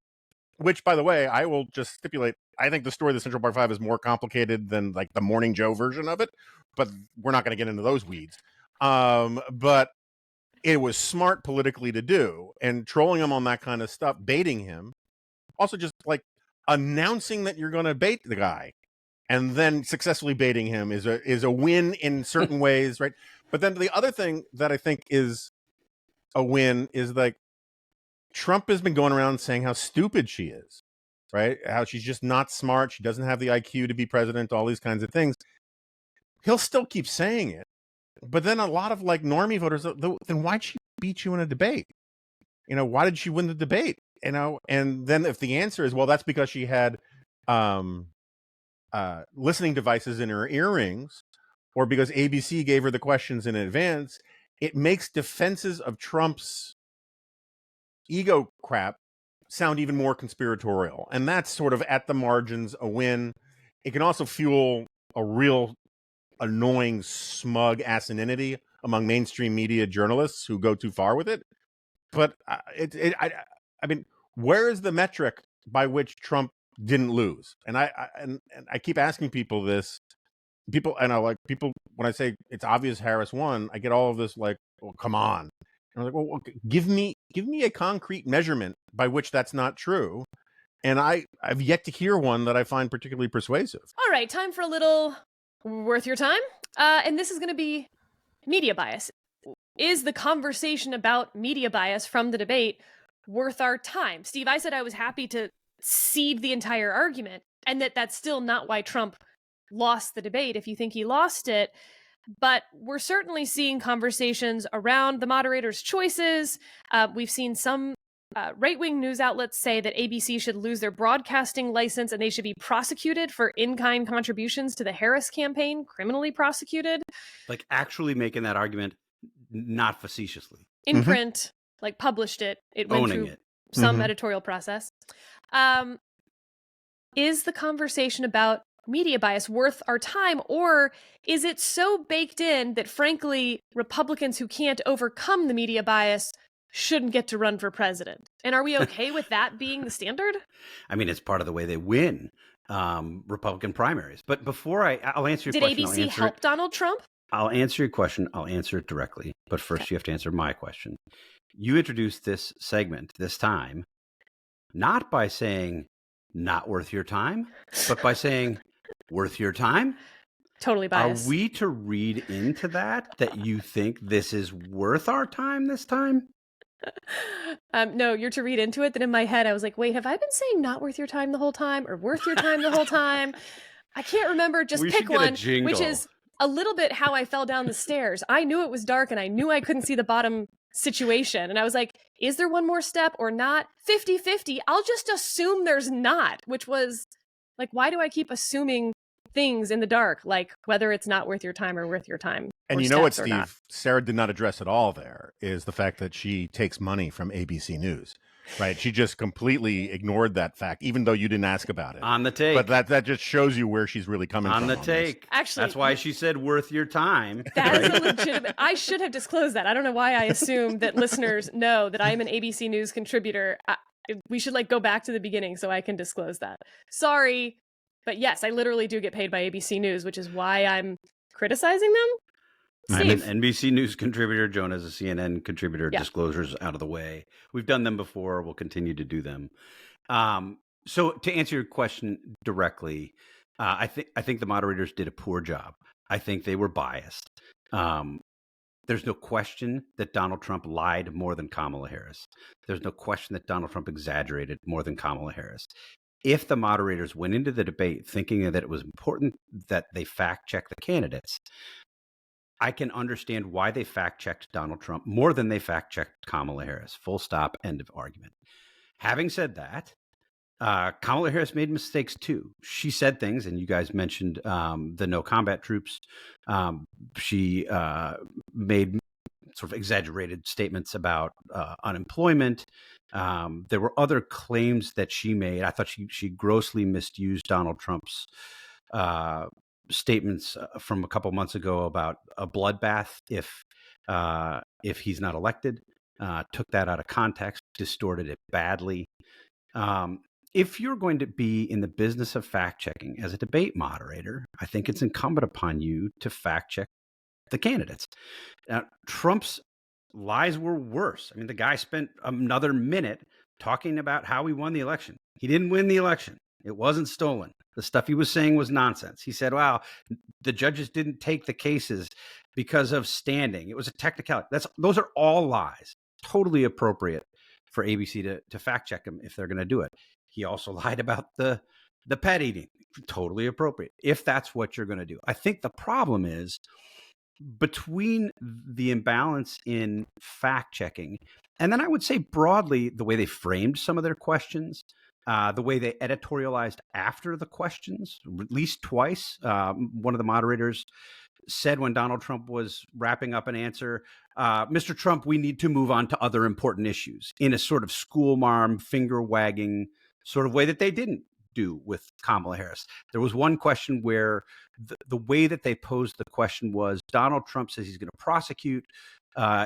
Which, by the way, I will just stipulate, I think the story of the Central Park Five is more complicated than like the Morning Joe version of it, but we're not going to get into those weeds. But it was smart politically to do, and trolling him on that kind of stuff, baiting him, also just like announcing that you're going to bait the guy and then successfully baiting him is a win in certain ways, right? But then the other thing that I think is a win is like Trump has been going around saying how stupid she is, right? How she's just not smart. She doesn't have the IQ to be president, all these kinds of things. He'll still keep saying it. But then a lot of like normie voters, then why'd she beat you in a debate? Why did she win the debate? And then if the answer is, well, that's because she had listening devices in her earrings, or because ABC gave her the questions in advance, it makes defenses of Trump's ego crap sound even more conspiratorial. And that's sort of at the margins a win. It can also fuel a real annoying, smug asininity among mainstream media journalists who go too far with it. But I mean, where is the metric by which Trump didn't lose? And I keep asking people this. People when I say it's obvious Harris won, I get all of this like, well, come on. And I'm like, well, okay, give me a concrete measurement by which that's not true. And I've yet to hear one that I find particularly persuasive. All right, time for a little worth your time. And this is going to be media bias. Is the conversation about media bias from the debate worth our time? Steve, I said I was happy to cede the entire argument, and that's still not why Trump lost the debate if you think he lost it. But we're certainly seeing conversations around the moderators' choices. We've seen some right-wing news outlets say that ABC should lose their broadcasting license and they should be prosecuted for in-kind contributions to the Harris campaign, criminally prosecuted. Like actually making that argument, not facetiously. In print, like published it. It went Owning through it. some editorial process. Is the conversation about media bias worth our time, or is it so baked in that, frankly, Republicans who can't overcome the media bias shouldn't get to run for president? And are we okay with that being the standard? I mean, it's part of the way they win Republican primaries. But before I'll answer your question. Did ABC help Donald Trump? I'll answer your question. I'll answer it directly. But first, you have to answer my question. You introduced this segment this time, not by saying not worth your time, but by saying worth your time. Totally biased. Are we to read into that you think this is worth our time this time? No, you're to read into it. That in my head, I was like, wait, have I been saying not worth your time the whole time or worth your time the whole time? I can't remember. Just pick one, which is a little bit how I fell down the stairs. I knew it was dark and I knew I couldn't see the bottom situation. And I was like, is there one more step or not? 50-50. I'll just assume there's not, which was like, why do I keep assuming things in the dark, like whether it's not worth your time or worth your time? And you know what, Steve, Sarah did not address at all there is the fact that she takes money from ABC News, right? She just completely ignored that fact, even though you didn't ask about it. On the take. But that just shows you where she's really coming from. On the take. Actually, that's why she said worth your time. That is a legitimate. I should have disclosed that. I don't know why I assume that listeners know that I'm an ABC News contributor. We should go back to the beginning so I can disclose that. Sorry. But yes, I literally do get paid by ABC News, which is why I'm criticizing them. Steve. I'm an NBC News contributor. Jonah's a CNN contributor. Yeah. Disclosures out of the way. We've done them before. We'll continue to do them. So to answer your question directly, I think the moderators did a poor job. I think they were biased. There's no question that Donald Trump lied more than Kamala Harris. There's no question that Donald Trump exaggerated more than Kamala Harris. if the moderators went into the debate thinking that it was important that they fact check the candidates, I can understand why they fact checked Donald Trump more than they fact checked Kamala Harris. Full stop, end of argument. Having said that, Kamala Harris made mistakes too. She said things, and you guys mentioned the no combat troops. She made sort of exaggerated statements about unemployment. There were other claims that she made. I thought she grossly misused Donald Trump's statements from a couple months ago about a bloodbath if he's not elected. Took that out of context, distorted it badly. If you're going to be in the business of fact checking as a debate moderator, I think it's incumbent upon you to fact check the candidates. Now, Trump's lies were worse. I mean, the guy spent another minute talking about how he won the election. He didn't win the election. It wasn't stolen. The stuff he was saying was nonsense. He said, wow, the judges didn't take the cases because of standing. It was a technicality. Those are all lies. Totally appropriate for ABC to fact check him if they're going to do it. He also lied about the pet eating. Totally appropriate if that's what you're going to do. I think the problem is between the imbalance in fact checking, and then I would say broadly the way they framed some of their questions, the way they editorialized after the questions, at least twice. One of the moderators said when Donald Trump was wrapping up an answer, Mr. Trump, we need to move on to other important issues, in a sort of schoolmarm, finger wagging sort of way that they didn't do with Kamala Harris. There was one question where the way that they posed the question was, Donald Trump says he's going to prosecute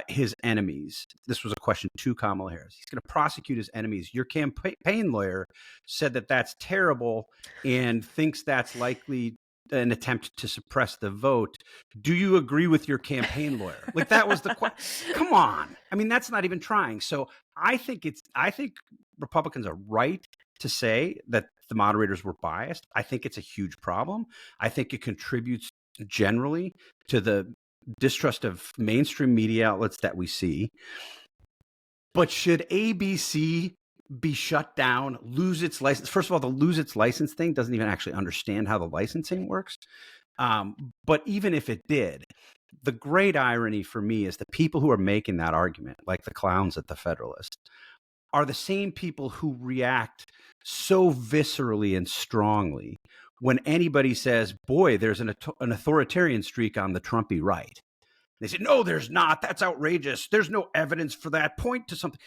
his enemies. This was a question to Kamala Harris. He's going to prosecute his enemies. Your campaign lawyer said that that's terrible and thinks that's likely an attempt to suppress the vote. Do you agree with your campaign lawyer? Like, that was the question. Come on. I mean, that's not even trying. So I think Republicans are right to say that the moderators were biased. I think it's a huge problem. I think it contributes generally to the distrust of mainstream media outlets that we see. But should ABC be shut down, lose its license? First of all, the lose its license thing doesn't even actually understand how the licensing works. But even if it did, the great irony for me is the people who are making that argument, like the clowns at the Federalist, are the same people who react so viscerally and strongly when anybody says, boy, there's an authoritarian streak on the Trumpy right. They say, no, there's not. That's outrageous. There's no evidence for that. Point to something.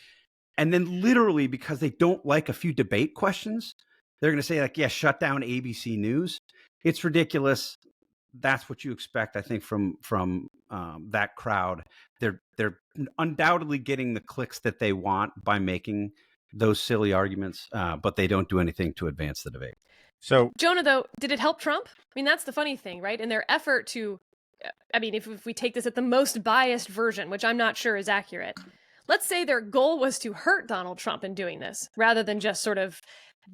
And then literally, because they don't like a few debate questions, they're going to say, like, yeah, shut down ABC News. It's ridiculous. That's what you expect, I think, from that crowd. They're undoubtedly getting the clicks that they want by making those silly arguments, but they don't do anything to advance the debate. So, Jonah, though, did it help Trump? I mean, that's the funny thing, right? In their effort to, I mean, if we take this at the most biased version, which I'm not sure is accurate, let's say their goal was to hurt Donald Trump in doing this, rather than just sort of,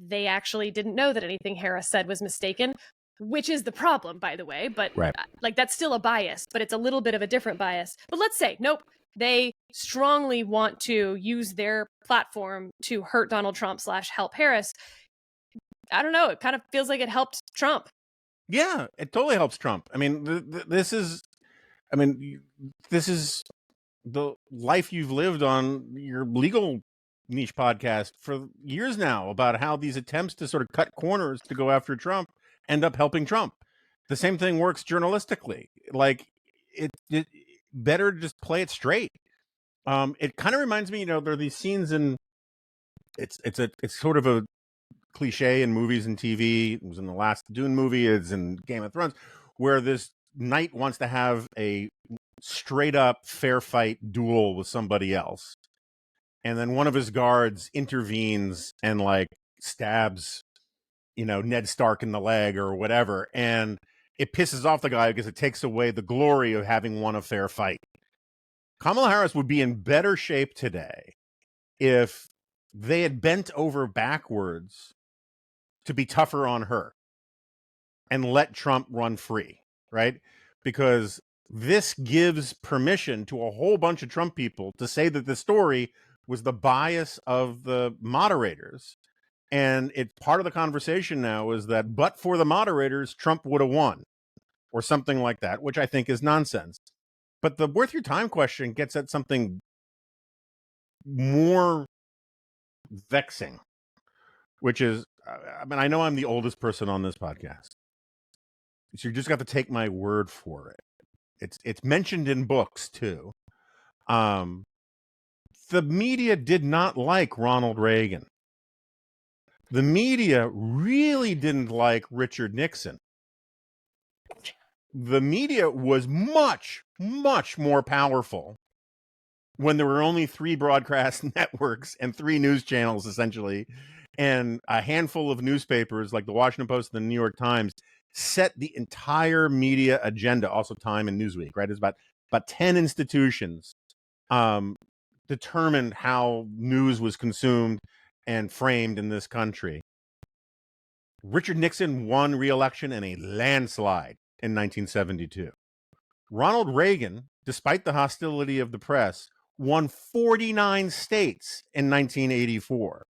they actually didn't know that anything Harris said was mistaken, which is the problem, by the way. But right. Like, that's still a bias, but it's a little bit of a different bias. But let's say, nope, they strongly want to use their platform to hurt Donald Trump / help Harris. I don't know. It kind of feels like it helped Trump. Yeah, it totally helps Trump. I mean, this is the life you've lived on your legal niche podcast for years now, about how these attempts to sort of cut corners to go after Trump end up helping Trump. The same thing works journalistically. Like, it better just play it straight. It kind of reminds me, there are these scenes in it's sort of a cliche in movies and TV. It was in the last Dune movie, it's in Game of Thrones, where this knight wants to have a straight up fair fight duel with somebody else, and then one of his guards intervenes and like stabs Ned Stark in the leg or whatever, and it pisses off the guy because it takes away the glory of having won a fair fight. Kamala Harris would be in better shape today if they had bent over backwards to be tougher on her and let Trump run free, right? Because this gives permission to a whole bunch of Trump people to say that the story was the bias of the moderators. And it's part of the conversation now is that, but for the moderators, Trump would have won, or something like that, which I think is nonsense. But the worth your time question gets at something more vexing, which is, I mean, I know I'm the oldest person on this podcast, so you just got to take my word for it. It's mentioned in books too. The media did not like Ronald Reagan. The media really didn't like Richard Nixon. The media was much, much more powerful when there were only 3 broadcast networks and 3 news channels, essentially, and a handful of newspapers like the Washington Post and the New York Times set the entire media agenda, also Time and Newsweek, right? It's about 10 institutions determined how news was consumed and framed in this country. Richard Nixon won re-election in a landslide in 1972. Ronald Reagan, despite the hostility of the press, won 49 states in 1984.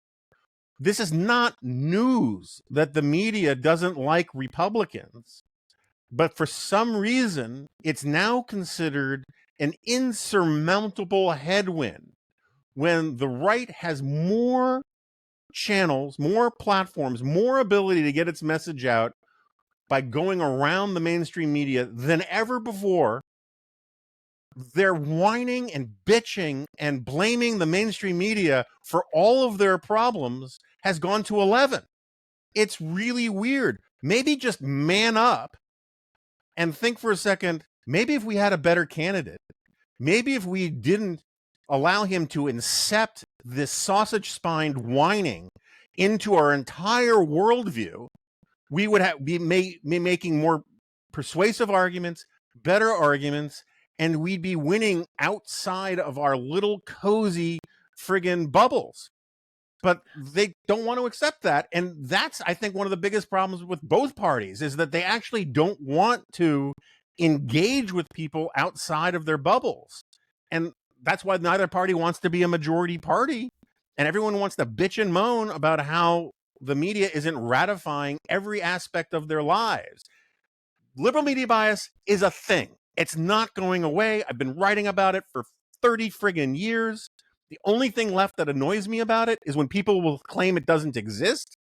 This is not news that the media doesn't like Republicans, but for some reason, it's now considered an insurmountable headwind when the right has more channels, more platforms, more ability to get its message out by going around the mainstream media than ever before. They're whining and bitching and blaming the mainstream media for all of their problems has gone to 11. It's really weird. Maybe just man up and think for a second, maybe if we had a better candidate, maybe if we didn't allow him to incept this sausage-spined whining into our entire worldview, we would be making more persuasive arguments, better arguments, and we'd be winning outside of our little cozy friggin' bubbles. But they don't want to accept that. And that's, I think, one of the biggest problems with both parties is that they actually don't want to engage with people outside of their bubbles. And that's why neither party wants to be a majority party. And everyone wants to bitch and moan about how the media isn't ratifying every aspect of their lives. Liberal media bias is a thing. It's not going away. I've been writing about it for 30 friggin' years. The only thing left that annoys me about it is when people will claim it doesn't exist.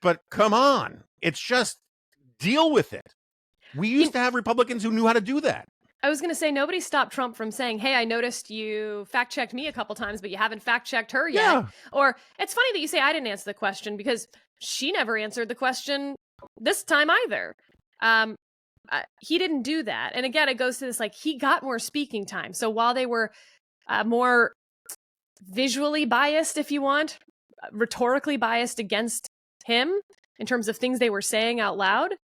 But come on, it's just deal with it. We used to have Republicans who knew how to do that. I was going to say, nobody stopped Trump from saying, hey, I noticed you fact-checked me a couple times, but you haven't fact-checked her yet. Yeah. Or it's funny that you say I didn't answer the question because she never answered the question this time either. He didn't do that. And again, it goes to this, like, he got more speaking time. So while they were more visually biased, if you want, rhetorically biased against him in terms of things they were saying out loud,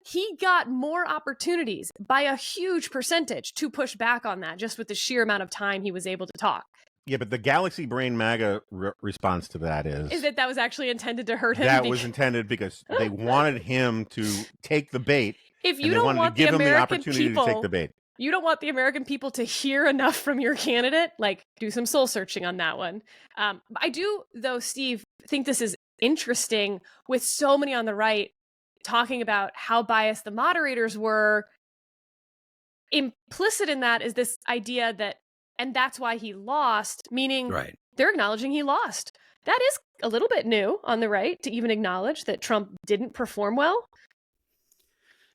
he got more opportunities by a huge percentage to push back on that just with the sheer amount of time he was able to talk. Yeah, but the Galaxy Brain MAGA response to that is that was actually intended to hurt him. That was intended because they wanted him to take the bait. If you don't want the American people, to take the bait. You don't want the American people to hear enough from your candidate, like, do some soul searching on that one. I do, though, Steve, think this is interesting with so many on the right talking about how biased the moderators were. Implicit in that is this idea that, and that's why he lost, meaning they're acknowledging he lost. That is a little bit new on the right to even acknowledge that Trump didn't perform well.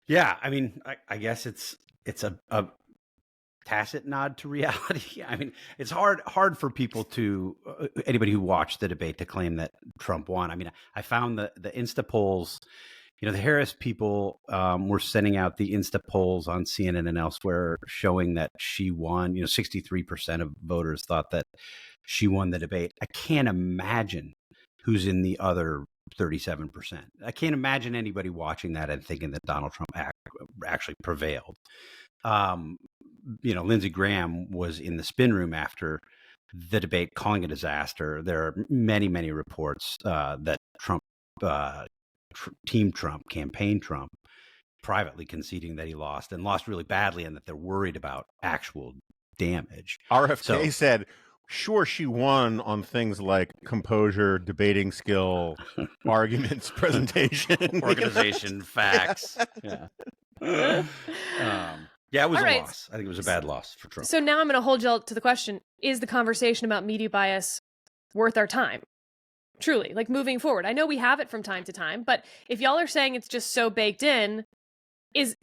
Yeah, I mean, I guess it's a tacit nod to reality. I mean, it's hard for people to anybody who watched the debate to claim that Trump won. I mean, I found the Insta polls. You know, the Harris people were sending out the Insta polls on CNN and elsewhere showing that she won. You know, 63% of voters thought that she won the debate. I can't imagine who's in the other 37%. I can't imagine anybody watching that and thinking that Donald Trump actually prevailed. You know, Lindsey Graham was in the spin room after the debate calling it a disaster. There are many, many reports that Trump, Team Trump, Campaign Trump, privately conceding that he lost and lost really badly and that they're worried about actual damage. RFK said, sure, she won on things like composure, debating skill, arguments, presentation, Organization, facts. Yeah. Yeah, it was All a right. loss. I think it was a bad loss for Trump. So now I'm going to hold y'all to the question, is the conversation about media bias worth our time? Truly, like moving forward. I know we have it from time to time, but if y'all are saying it's just so baked in,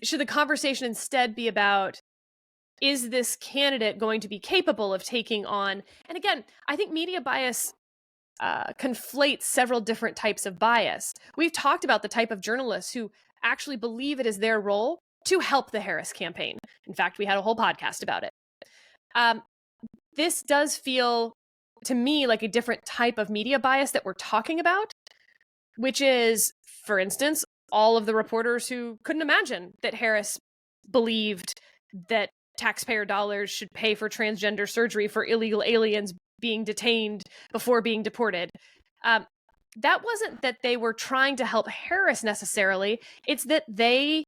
should the conversation instead be about, is this candidate going to be capable of taking on, and again, I think media bias conflates several different types of bias. We've talked about the type of journalists who actually believe it is their role to help the Harris campaign. In fact, we had a whole podcast about it. This does feel to me like a different type of media bias that we're talking about, which is, for instance, all of the reporters who couldn't imagine that Harris believed that taxpayer dollars should pay for transgender surgery for illegal aliens being detained before being deported. That wasn't that they were trying to help Harris necessarily. It's that they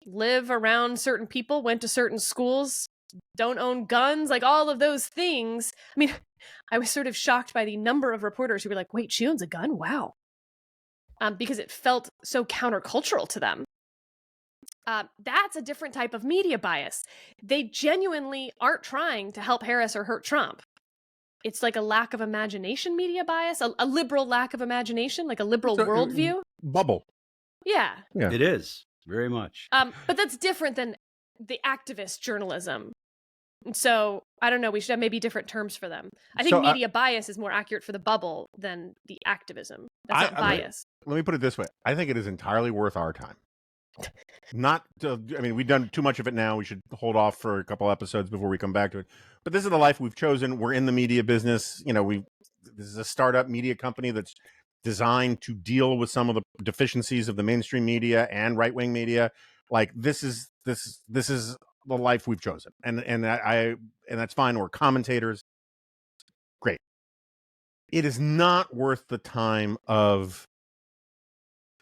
live around certain people, went to certain schools, don't own guns, like all of those things. I mean, I was sort of shocked by the number of reporters who were like, wait, she owns a gun? Wow. Because it felt so countercultural to them. That's a different type of media bias. They genuinely aren't trying to help Harris or hurt Trump. It's like a lack of imagination media bias, a liberal lack of imagination, like a liberal worldview. Bubble. Yeah. It is, very much. But that's different than the activist journalism. So, I don't know, we should have maybe different terms for them. I think media bias is more accurate for the bubble than the activism. That's not bias. Let me put it this way. I think it is entirely worth our time. We've done too much of it now. We should hold off for a couple episodes before we come back to it. But this is the life we've chosen. We're in the media business. This is a startup media company that's designed to deal with some of the deficiencies of the mainstream media and right-wing media. Like this is the life we've chosen. And that's fine. We're commentators. Great. It is not worth the time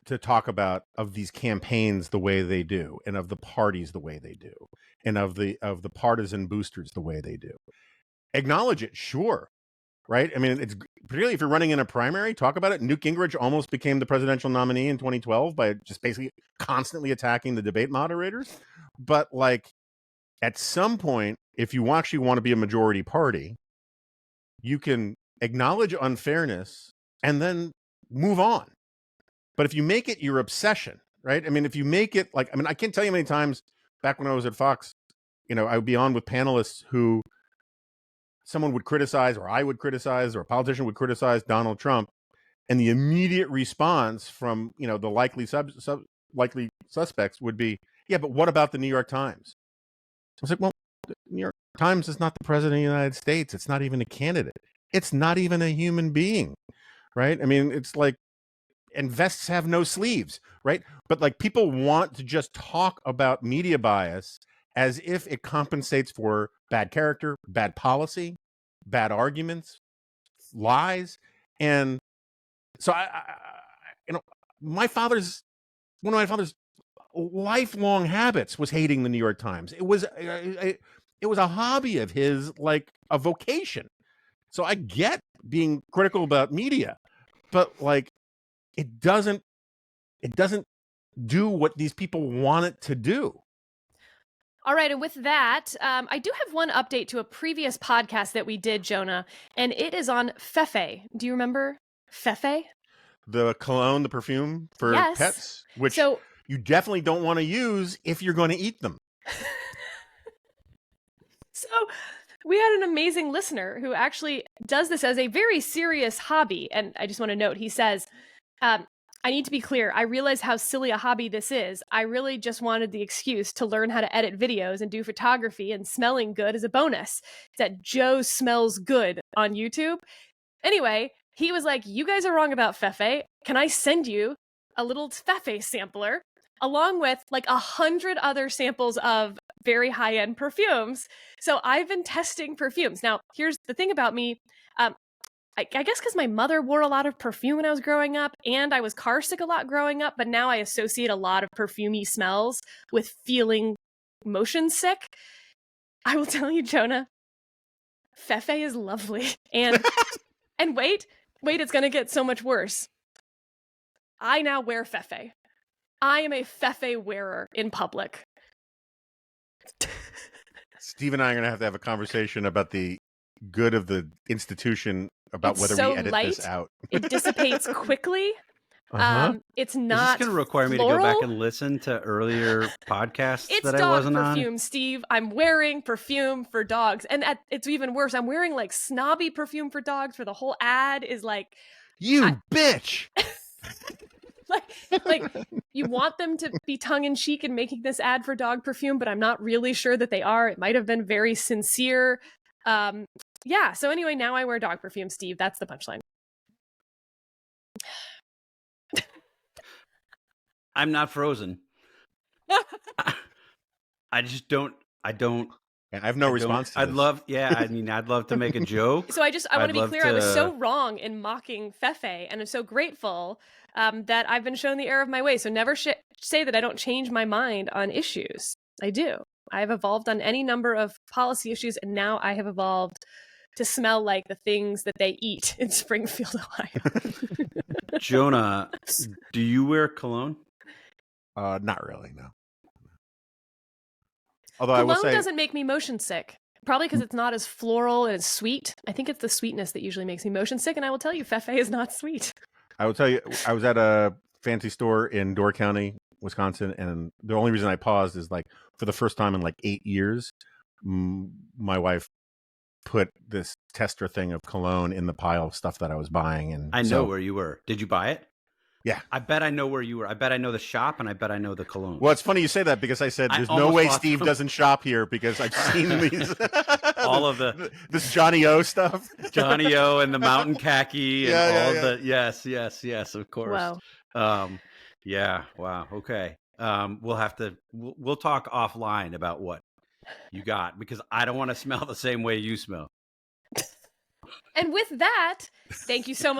to talk about of these campaigns the way they do, and of the parties the way they do, and of the partisan boosters the way they do. Acknowledge it, sure, right? I mean, it's particularly if you're running in a primary, talk about it. Newt Gingrich almost became the presidential nominee in 2012 by just basically constantly attacking the debate moderators. But like, at some point, if you actually want to be a majority party, you can acknowledge unfairness and then move on. But if you make it your obsession, right? I mean, if you make it like, I can't tell you how many times back when I was at Fox, I would be on with panelists who someone would criticize, or I would criticize, or a politician would criticize Donald Trump. And the immediate response from, the likely suspects would be, yeah, but what about the New York Times? I was like, well, the New York Times is not the president of the United States. It's not even a candidate. It's not even a human being, right? I mean, it's like, and vests have no sleeves, right? But like, people want to just talk about media bias as if it compensates for bad character, bad policy, bad arguments, lies. And so one of my father's lifelong habits was hating the New York Times. It was a hobby of his, like a vocation. So I get being critical about media, but like, it doesn't do what these people want it to do. All right, and with that, I do have one update to a previous podcast that we did, Jonah, and it is on Fefe. Do you remember Fefe? The cologne, the perfume for pets, which you definitely don't want to use if you're going to eat them. So we had an amazing listener who actually does this as a very serious hobby, and I just want to note, he says, I need to be clear. I realize how silly a hobby this is. I really just wanted the excuse to learn how to edit videos and do photography, and smelling good is a bonus. It's at Joe Smells Good on YouTube. Anyway, he was like, you guys are wrong about Fefe. Can I send you a little Fefe sampler along with like 100 other samples of very high-end perfumes? So I've been testing perfumes. Now, here's the thing about me. I guess because my mother wore a lot of perfume when I was growing up, and I was car sick a lot growing up, but now I associate a lot of perfumey smells with feeling motion sick. I will tell you, Jonah, Fefe is lovely. And wait, it's going to get so much worse. I now wear Fefe. I am a Fefe wearer in public. Steve and I are going to have a conversation about the good of the institution, about It's whether so we edit light. this out. It dissipates quickly. It's Is not this going to require me to floral. go back and listen to earlier podcasts It's that I dog wasn't on? perfume, Steve. I'm wearing perfume for dogs. And it's even worse. I'm wearing like snobby perfume for dogs, for the whole ad is like, You bitch! like you want them to be tongue-in-cheek in making this ad for dog perfume, but I'm not really sure that they are. It might have been very sincere. Yeah, so anyway, now I wear dog perfume, Steve. That's the punchline. I'm not frozen. I just don't. I have no response to I'd this. love to make a joke. So I want to be clear. I was so wrong in mocking Fefe, and I'm so grateful that I've been shown the error of my way. So never say that I don't change my mind on issues. I do. I've evolved on any number of policy issues, and now I have evolved to smell like the things that they eat in Springfield, Ohio. Jonah, do you wear cologne? Not really, no. Although Cologne I will say, doesn't make me motion sick. Probably because it's not as floral and as sweet. I think it's the sweetness that usually makes me motion sick, and I will tell you, Fefe is not sweet. I will tell you, I was at a fancy store in Door County, Wisconsin, and the only reason I paused is like for the first time in like 8 years, my wife put this tester thing of cologne in the pile of stuff that I was buying, and I know where you were. Did you buy it? Yeah. I bet I know where you were. I bet I know the shop, and I bet I know the cologne. Well, it's funny you say that because I said there's no way Steve doesn't shop here because I've seen these all of this Johnny O stuff. Johnny O and the mountain khaki and all the yes, of course. Wow. Yeah, wow. Okay. We'll talk offline about what you got because I don't want to smell the same way you smell. And with that, thank you so much.